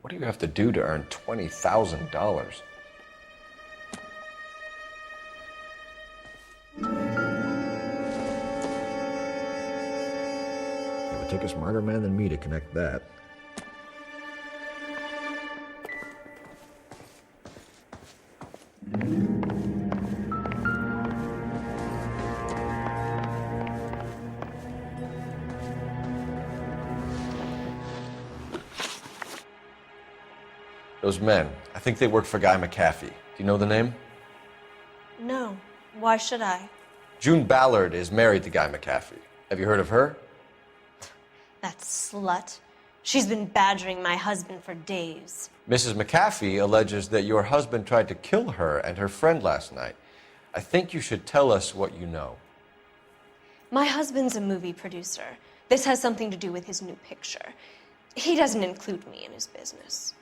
What do you have to do to earn $20,000? It would take a smarter man than me to connect that. Those men, I think they work for Guy McAfee. Do you know the name? No. Why should I? June Ballard is married to Guy McAfee. Have you heard of her? That slut. She's been badgering my husband for days. Mrs. McAfee alleges that your husband tried to kill her and her friend last night. I think you should tell us what you know. My husband's a movie producer. This has something to do with his new picture. He doesn't include me in his business.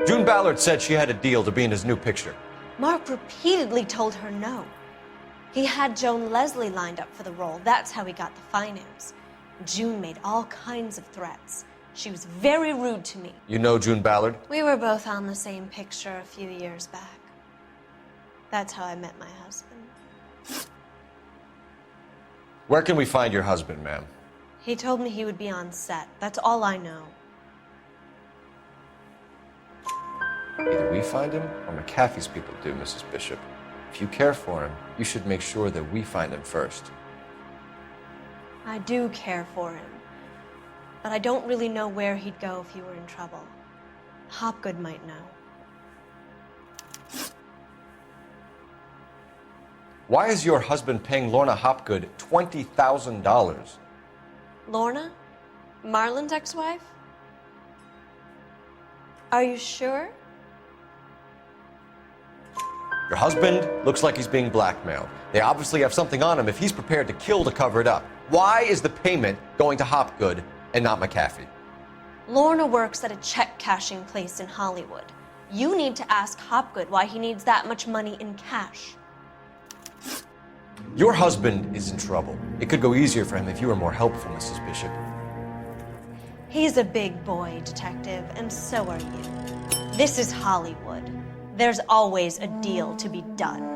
June Ballard said she had a deal to be in his new picture. Mark repeatedly told her no. He had Joan Leslie lined up for the role. That's how he got the finance. June made all kinds of threats. She was very rude to me. You know June Ballard? We were both on the same picture a few years back. That's how I met my husband. Where can we find your husband, ma'am? He told me he would be on set. That's all I know. Either we find him or McAfee's people do, Mrs. Bishop. If you care for him, you should make sure that we find him first. I do care for him, but I don't really know where he'd go if he were in trouble. Hopgood might know. Why is your husband paying Lorna Hopgood $20,000? Lorna? Marlon's ex-wife? Are you sure? Your husband looks like he's being blackmailed. They obviously have something on him if he's prepared to kill to cover it up. Why is the payment going to Hopgood and not McAfee? Lorna works at a check-cashing place in Hollywood. You need to ask Hopgood why he needs that much money in cash. Your husband is in trouble. It could go easier for him if you were more helpful, Mrs. Bishop. He's a big boy, Detective, and so are you. This is Hollywood. There's always a deal to be done.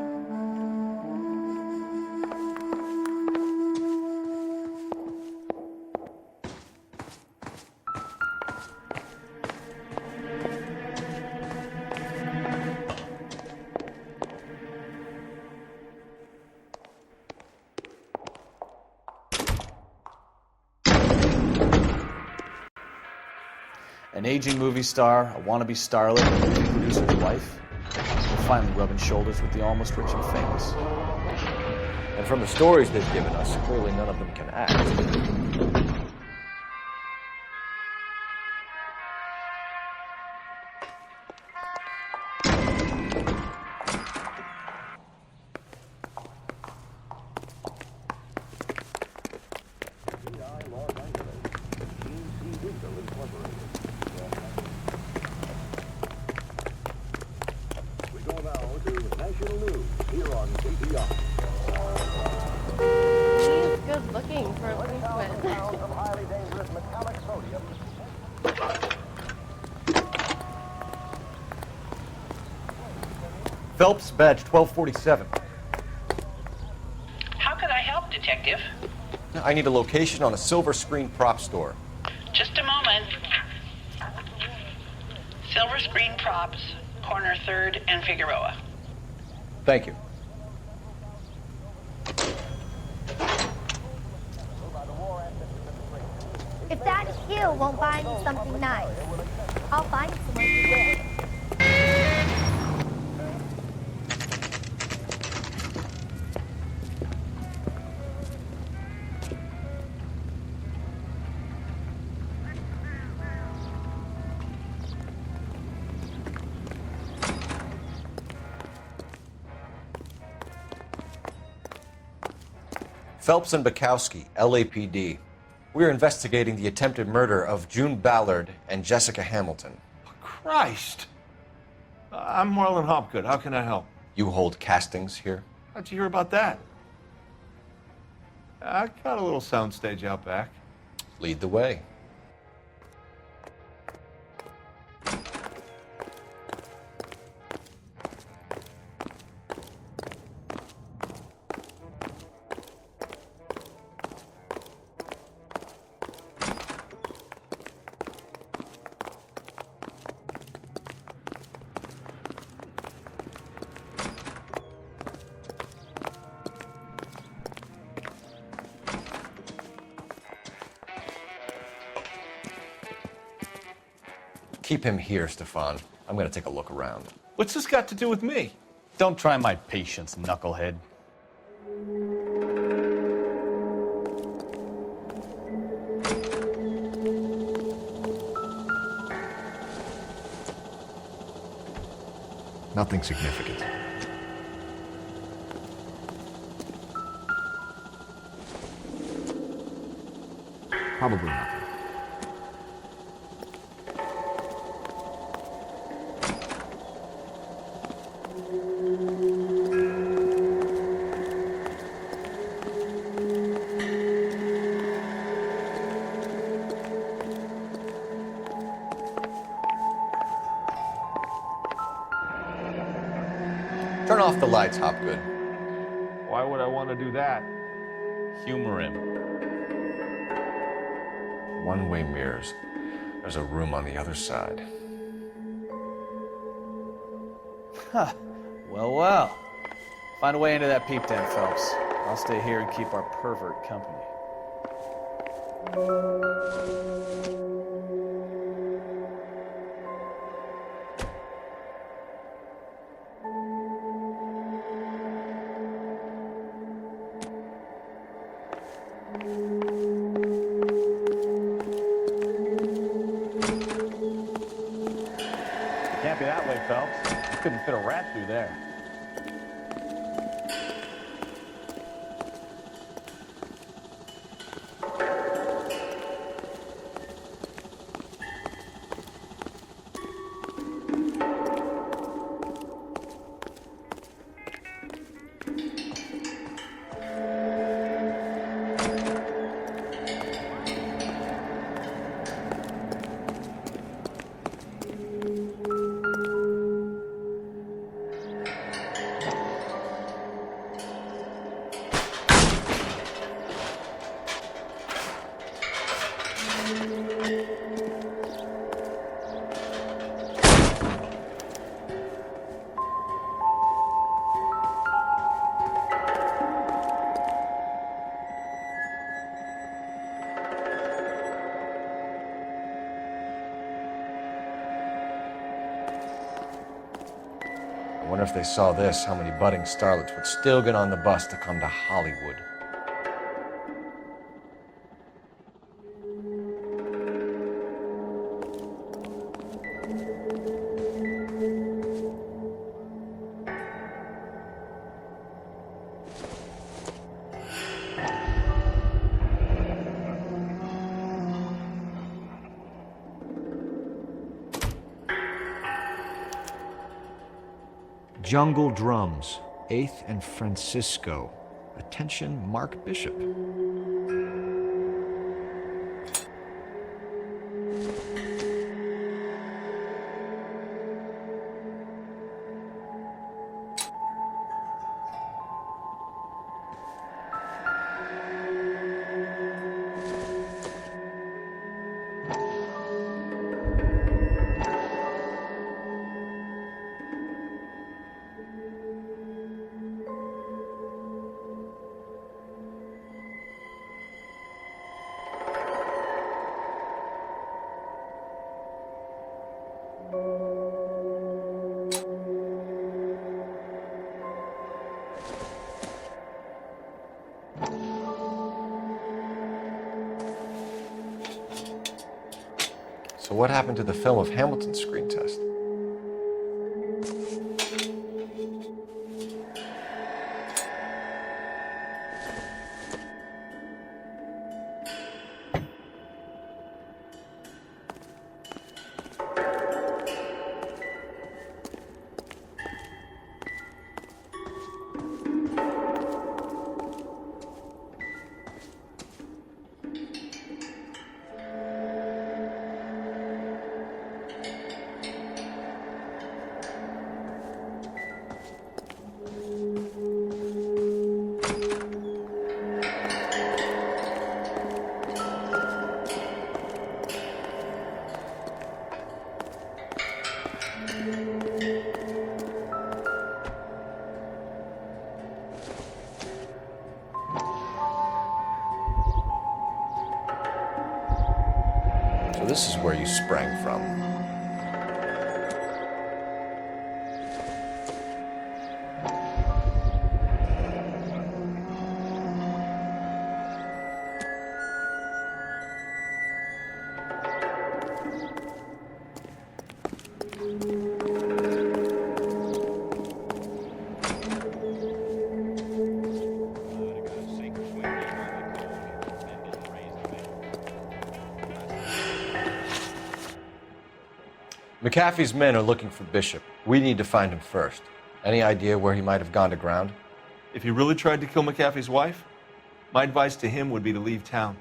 An aging movie star, a wannabe starlet, a movie producer's wife. We're finally rubbing shoulders with the almost rich and famous. And from the stories they've given us, clearly none of them can act. Phelps, badge 1247. How can I help, Detective? I need a location on a silver screen prop store. Just a moment. Silver Screen Props, corner 3rd and Figueroa. Thank you. If Daddy Hill won't buy me something nice, I'll find somewhere to live. Phelps and Bukowski, LAPD. We're investigating the attempted murder of June Ballard and Jessica Hamilton. Christ! I'm Marlon Hopgood. How can I help? You hold castings here? How'd you hear about that? I got a little soundstage out back. Lead the way. Keep him here, Stefan. I'm going to take a look around. What's this got to do with me? Don't try my patience, knucklehead. Nothing significant. Probably nothing. Turn off the lights, Hopgood. Why would I want to do that? Humor him. One-way mirrors. There's a room on the other side. Huh. Well, well. Find a way into that peep den, Phelps. I'll stay here and keep our pervert company. It can't be that way, Phelps. You couldn't fit a rat through there. I wonder if they saw this, how many budding starlets would still get on the bus to come to Hollywood. Jungle Drums, 8th and Francisco. Attention, Mark Bishop. So what happened to the film of Hamilton's screen test? So this is where you sprang from. McAfee's men are looking for Bishop. We need to find him first. Any idea where he might have gone to ground? If he really tried to kill McAfee's wife, my advice to him would be to leave town.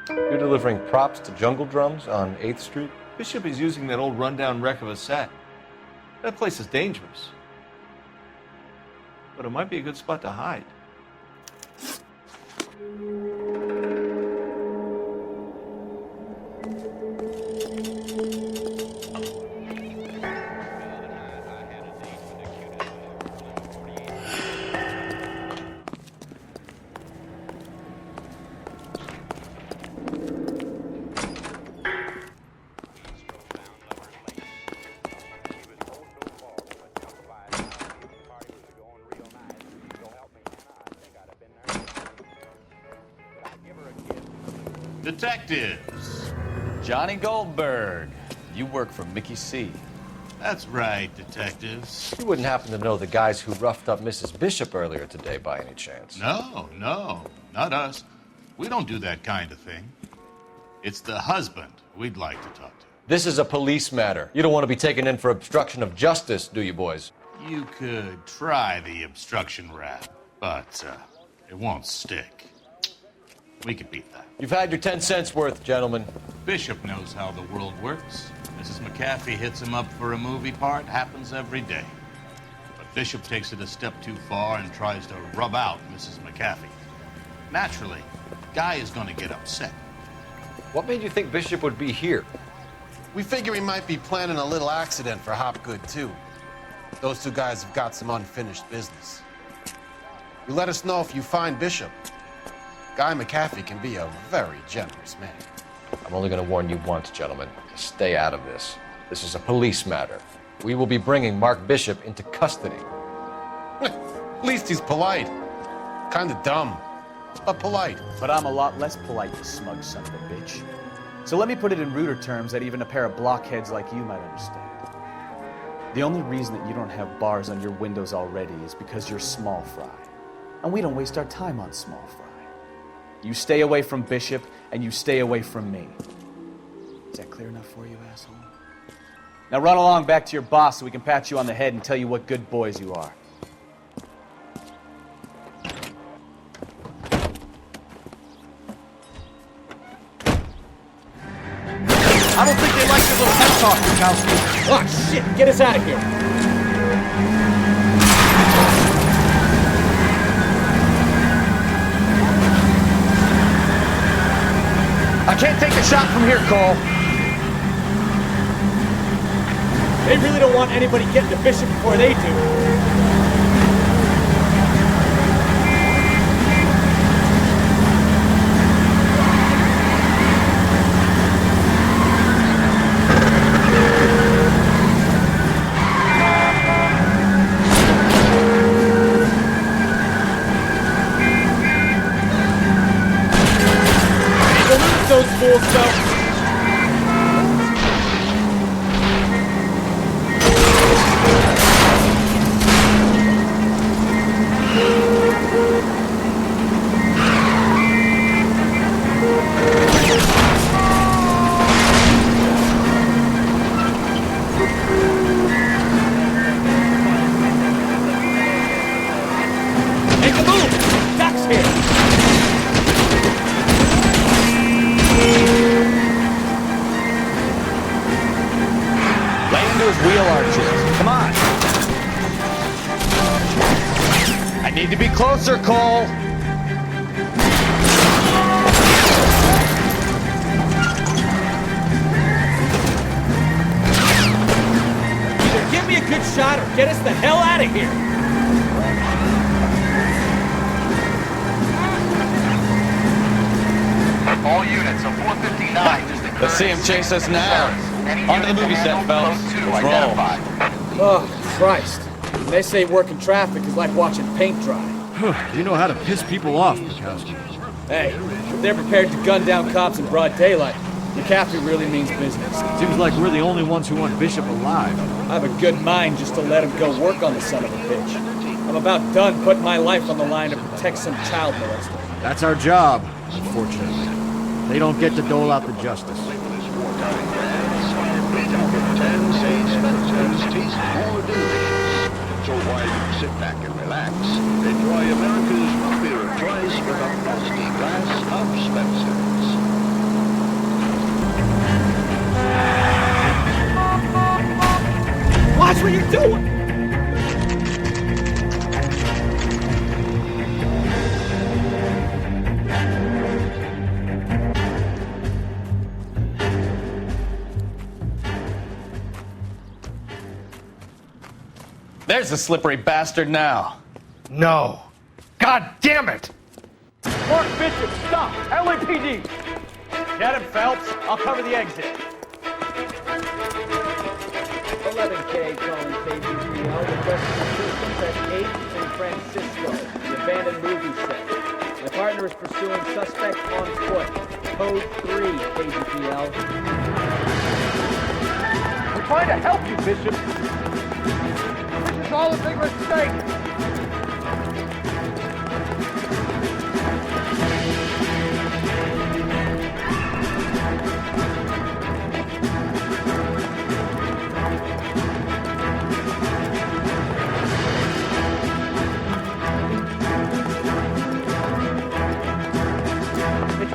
You're delivering props to Jungle Drums on 8th Street? Bishop is using that old rundown wreck of a set. That place is dangerous. But it might be a good spot to hide. Detectives. Johnny Goldberg. You work for Mickey C. That's right, detectives. You wouldn't happen to know the guys who roughed up Mrs. Bishop earlier today by any chance? No, not us. We don't do that kind of thing. It's the husband we'd like to talk to. This is a police matter. You don't want to be taken in for obstruction of justice, do you, boys? You could try the obstruction rap, but it won't stick. We could beat that. You've had your 10 cents worth, gentlemen. Bishop knows how the world works. Mrs. McAfee hits him up for a movie part. Happens every day. But Bishop takes it a step too far and tries to rub out Mrs. McAfee. Naturally, Guy is going to get upset. What made you think Bishop would be here? We figure he might be planning a little accident for Hopgood, too. Those two guys have got some unfinished business. You let us know if you find Bishop. Guy McAfee can be a very generous man. I'm only going to warn you once, gentlemen. Stay out of this. This is a police matter. We will be bringing Mark Bishop into custody. At least he's polite. Kind of dumb, but polite. But I'm a lot less polite, you smug son of a bitch. So let me put it in ruder terms that even a pair of blockheads like you might understand. The only reason that you don't have bars on your windows already is because you're small fry. And we don't waste our time on small fry. You stay away from Bishop, and you stay away from me. Is that clear enough for you, asshole? Now run along back to your boss so we can pat you on the head and tell you what good boys you are. I don't think they like your little pep talk, Bukowski. Oh, shit! Get us out of here! I can't take a shot from here, Cole. They really don't want anybody getting to Bishop before they do. Those fools, though. Make a move! Duck's here! Wheel arches. Come on. I need to be closer, Cole. Either give me a good shot or get us the hell out of here. All units of 459. Let's see him chase us now. On to the movie set, fellas. Let's roll. Oh, Christ. When they say working traffic is like watching paint dry. You know how to piss people off, Bukowski. Hey, if they're prepared to gun down cops in broad daylight, McAfee really means business. Seems like we're the only ones who want Bishop alive. I have a good mind just to let him go work on the son of a bitch. I'm about done putting my life on the line to protect some child molester. That's our job, unfortunately. They don't get to dole out the justice. So while you sit back and relax, enjoy America's root beer of choice with a frosty glass of Spencer's. Watch what you're doing! There's the slippery bastard now. No. God damn it! Mark Bishop, stop! LAPD! Get him, Phelps. I'll cover the exit. 11K calling KBPL. Requesting assistance at 8 San Francisco, the abandoned movie set. My partner is pursuing suspect on foot. Code 3, KBPL. We're trying to help you, Bishop. This is all a big mistake.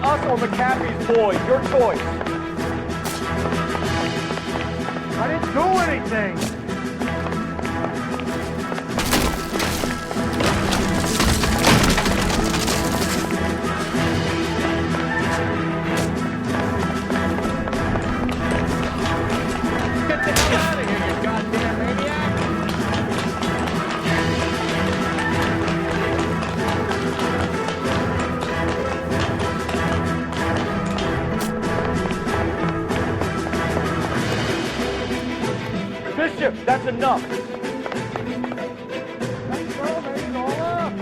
Us or McCaffrey's boys, your choice. I didn't do anything. Get the hell out of here, you goddamn maniac. Bishop, that's enough. Let's go, baby, all up.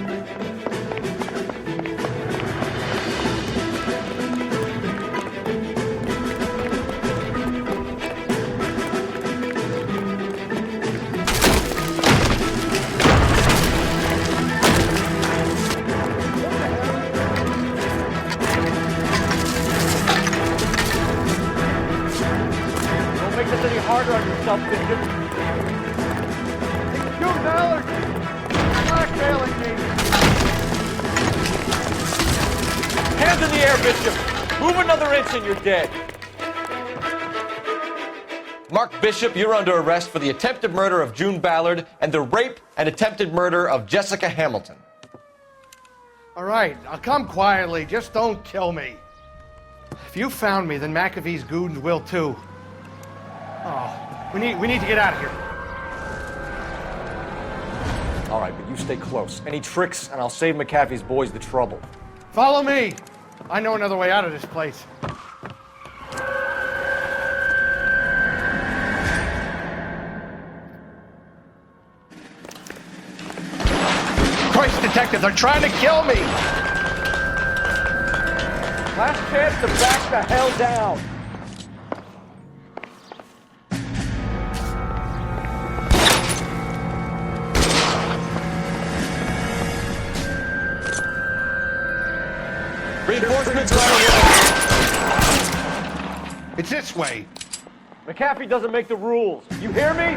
Don't make this any harder on yourself, Bishop. $2 blackmailing me. Hands in the air, Bishop. Move another inch and you're dead. Mark Bishop, you're under arrest for the attempted murder of June Ballard and the rape and attempted murder of Jessica Hamilton. All right, I'll come quietly. Just don't kill me. If you found me, then McAfee's goons will too. Oh, we need to get out of here. All right, but you stay close. Any tricks, and I'll save McAfee's boys the trouble. Follow me. I know another way out of this place. Christ, detective, they're trying to kill me. Last chance to back the hell down. Reinforcements right away. It's this way. McAfee doesn't make the rules. You hear me?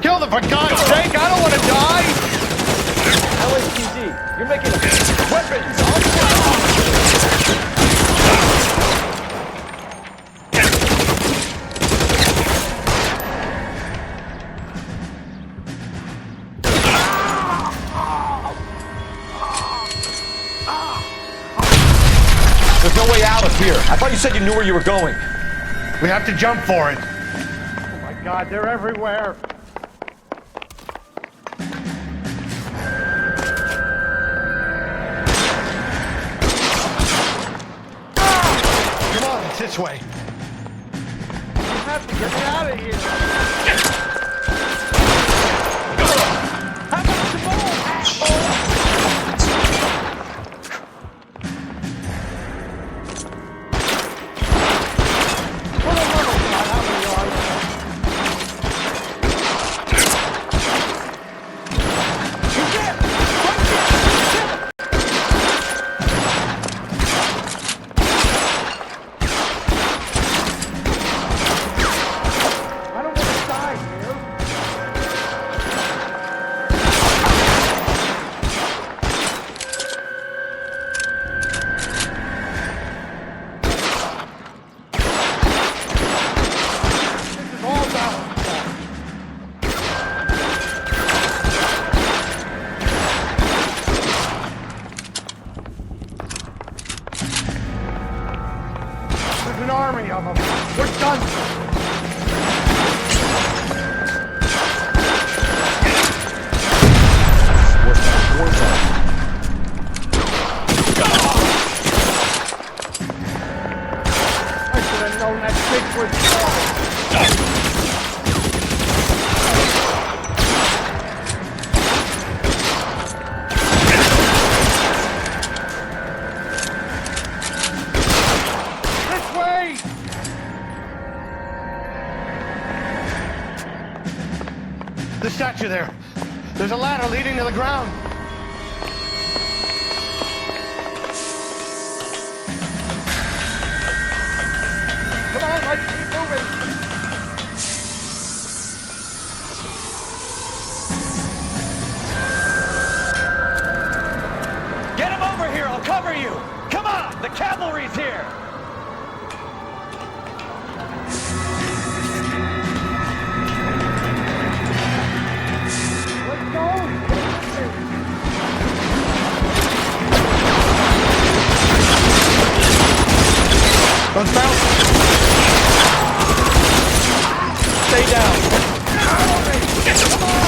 Kill them, for God's sake! I don't want to die! LAPD, you're making weapons! There's no way out of here. I thought you said you knew where you were going. We have to jump for it. Oh my God, they're everywhere. Come on, it's this way. You have to get me out of here. How about some more? The statue there. There's a ladder leading to the ground. Come on, let's keep moving. Get him over here, I'll cover you! Come on, the cavalry's here! Let's go! Don't bounce! Stay down! Come on!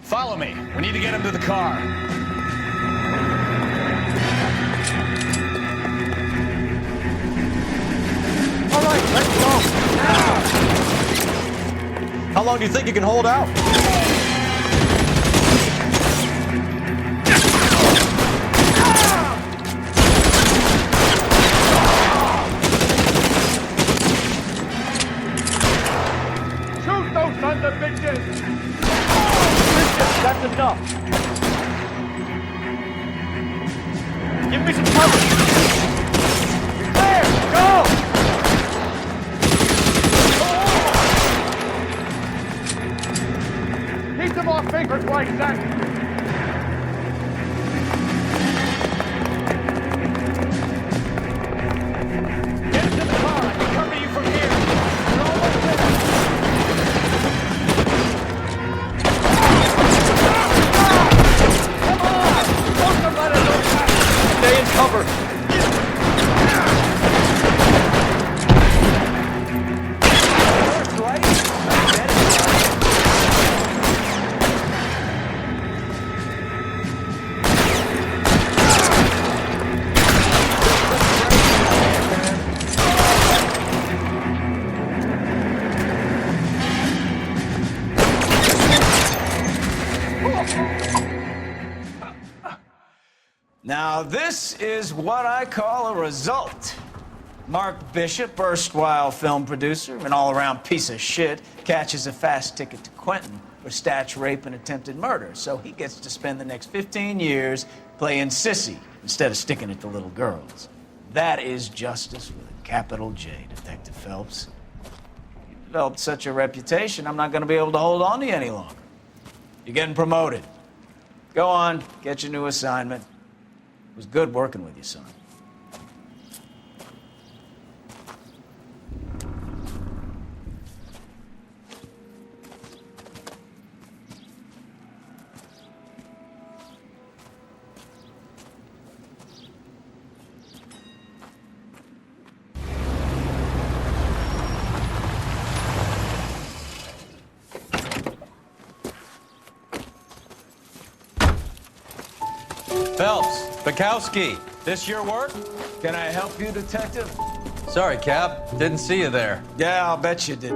Follow me. We need to get him to the car. All right, let's go. How long do you think you can hold out? Shoot those sons of bitches! That's enough. Give me some cover. There, go! Keep them off me for twice that. Get into the car. I can cover you from here. You're almost there. Stay in cover. Now, this is what I call a result. Mark Bishop, erstwhile film producer, an all-around piece of shit, catches a fast ticket to Quentin for statch rape and attempted murder. So he gets to spend the next 15 years playing sissy instead of sticking it to little girls. That is justice with a capital J, Detective Phelps. You developed such a reputation, I'm not going to be able to hold on to you any longer. You're getting promoted. Go on, get your new assignment. It was good working with you, son. Phelps, Bukowski, this your work? Can I help you, Detective? Sorry, Cap. Didn't see you there. Yeah, I'll bet you did.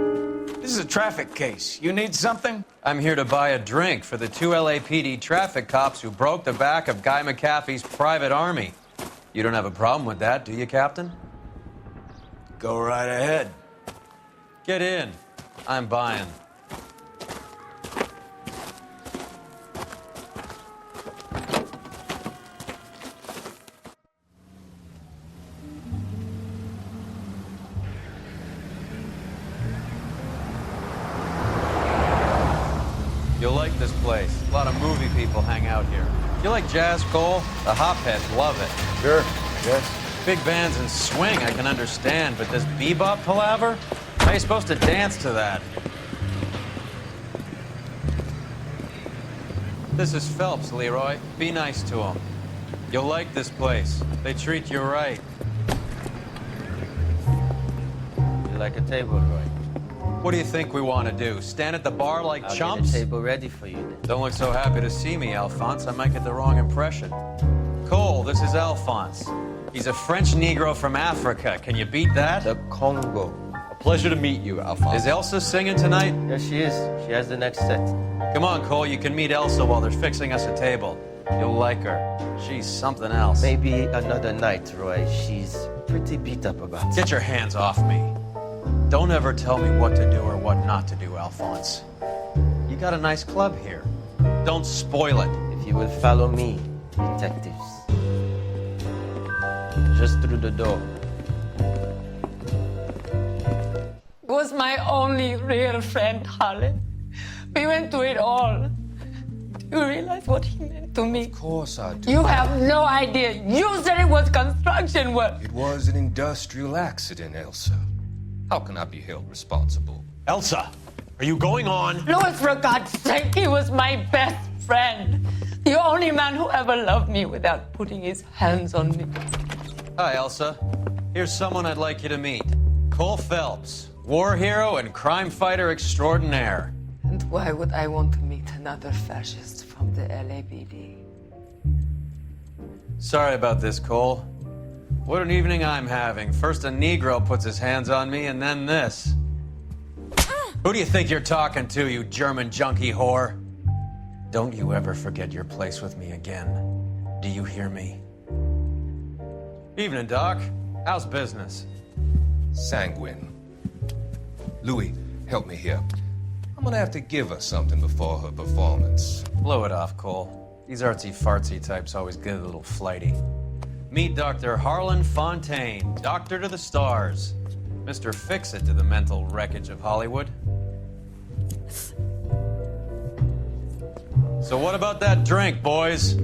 This is a traffic case. You need something? I'm here to buy a drink for the 2 LAPD traffic cops who broke the back of Guy McAfee's private army. You don't have a problem with that, do you, Captain? Go right ahead. Get in. I'm buying. You'll like this place. A lot of movie people hang out here. You like jazz, Cole? The hopheads love it. Sure, yes. Big bands and swing I can understand, but this bebop palaver? How are you supposed to dance to that? This is Phelps, Leroy. Be nice to him. You'll like this place. They treat you right. You like a table, Roy? What do you think we want to do? Stand at the bar like I'll chumps? get a table ready for you then. Don't look so happy to see me, Alphonse. I might get the wrong impression. Cole, this is Alphonse. He's a French Negro from Africa. Can you beat that? The Congo, a Pleasure to meet you, Alphonse. Is Elsa singing tonight? Yes, she is. She has the next set. Come on, Cole, you can meet Elsa while they're fixing us a table. You'll like her. She's something else. Maybe another night, Roy. She's pretty beat up about it. Get your hands off me. Don't ever tell me what to do or what not to do, Alphonse. You got a nice club here. Don't spoil it. If you will follow me, detectives. Just through the door. Was my only real friend, Harlan. We went through it all. Do you realize what he meant to me? Of course I do. You have no idea. You said it was construction work. It was an industrial accident, Elsa. How can I be held responsible? Elsa, are you going on? Louis, for God's sake, he was my best friend. The only man who ever loved me without putting his hands on me. Hi, Elsa. Here's someone I'd like you to meet. Cole Phelps, war hero and crime fighter extraordinaire. And why would I want to meet another fascist from the LAPD? Sorry about this, Cole. What an evening I'm having. First a Negro puts his hands on me, and then this. Who do you think you're talking to, you German junkie whore? Don't you ever forget your place with me again. Do you hear me? Evening, Doc. How's business? Sanguine. Louis, help me here. I'm gonna have to give her something before her performance. Blow it off, Cole. These artsy-fartsy types always get a little flighty. Meet Dr. Harlan Fontaine, doctor to the stars. Mr. Fix-It to the mental wreckage of Hollywood. So what about that drink, boys?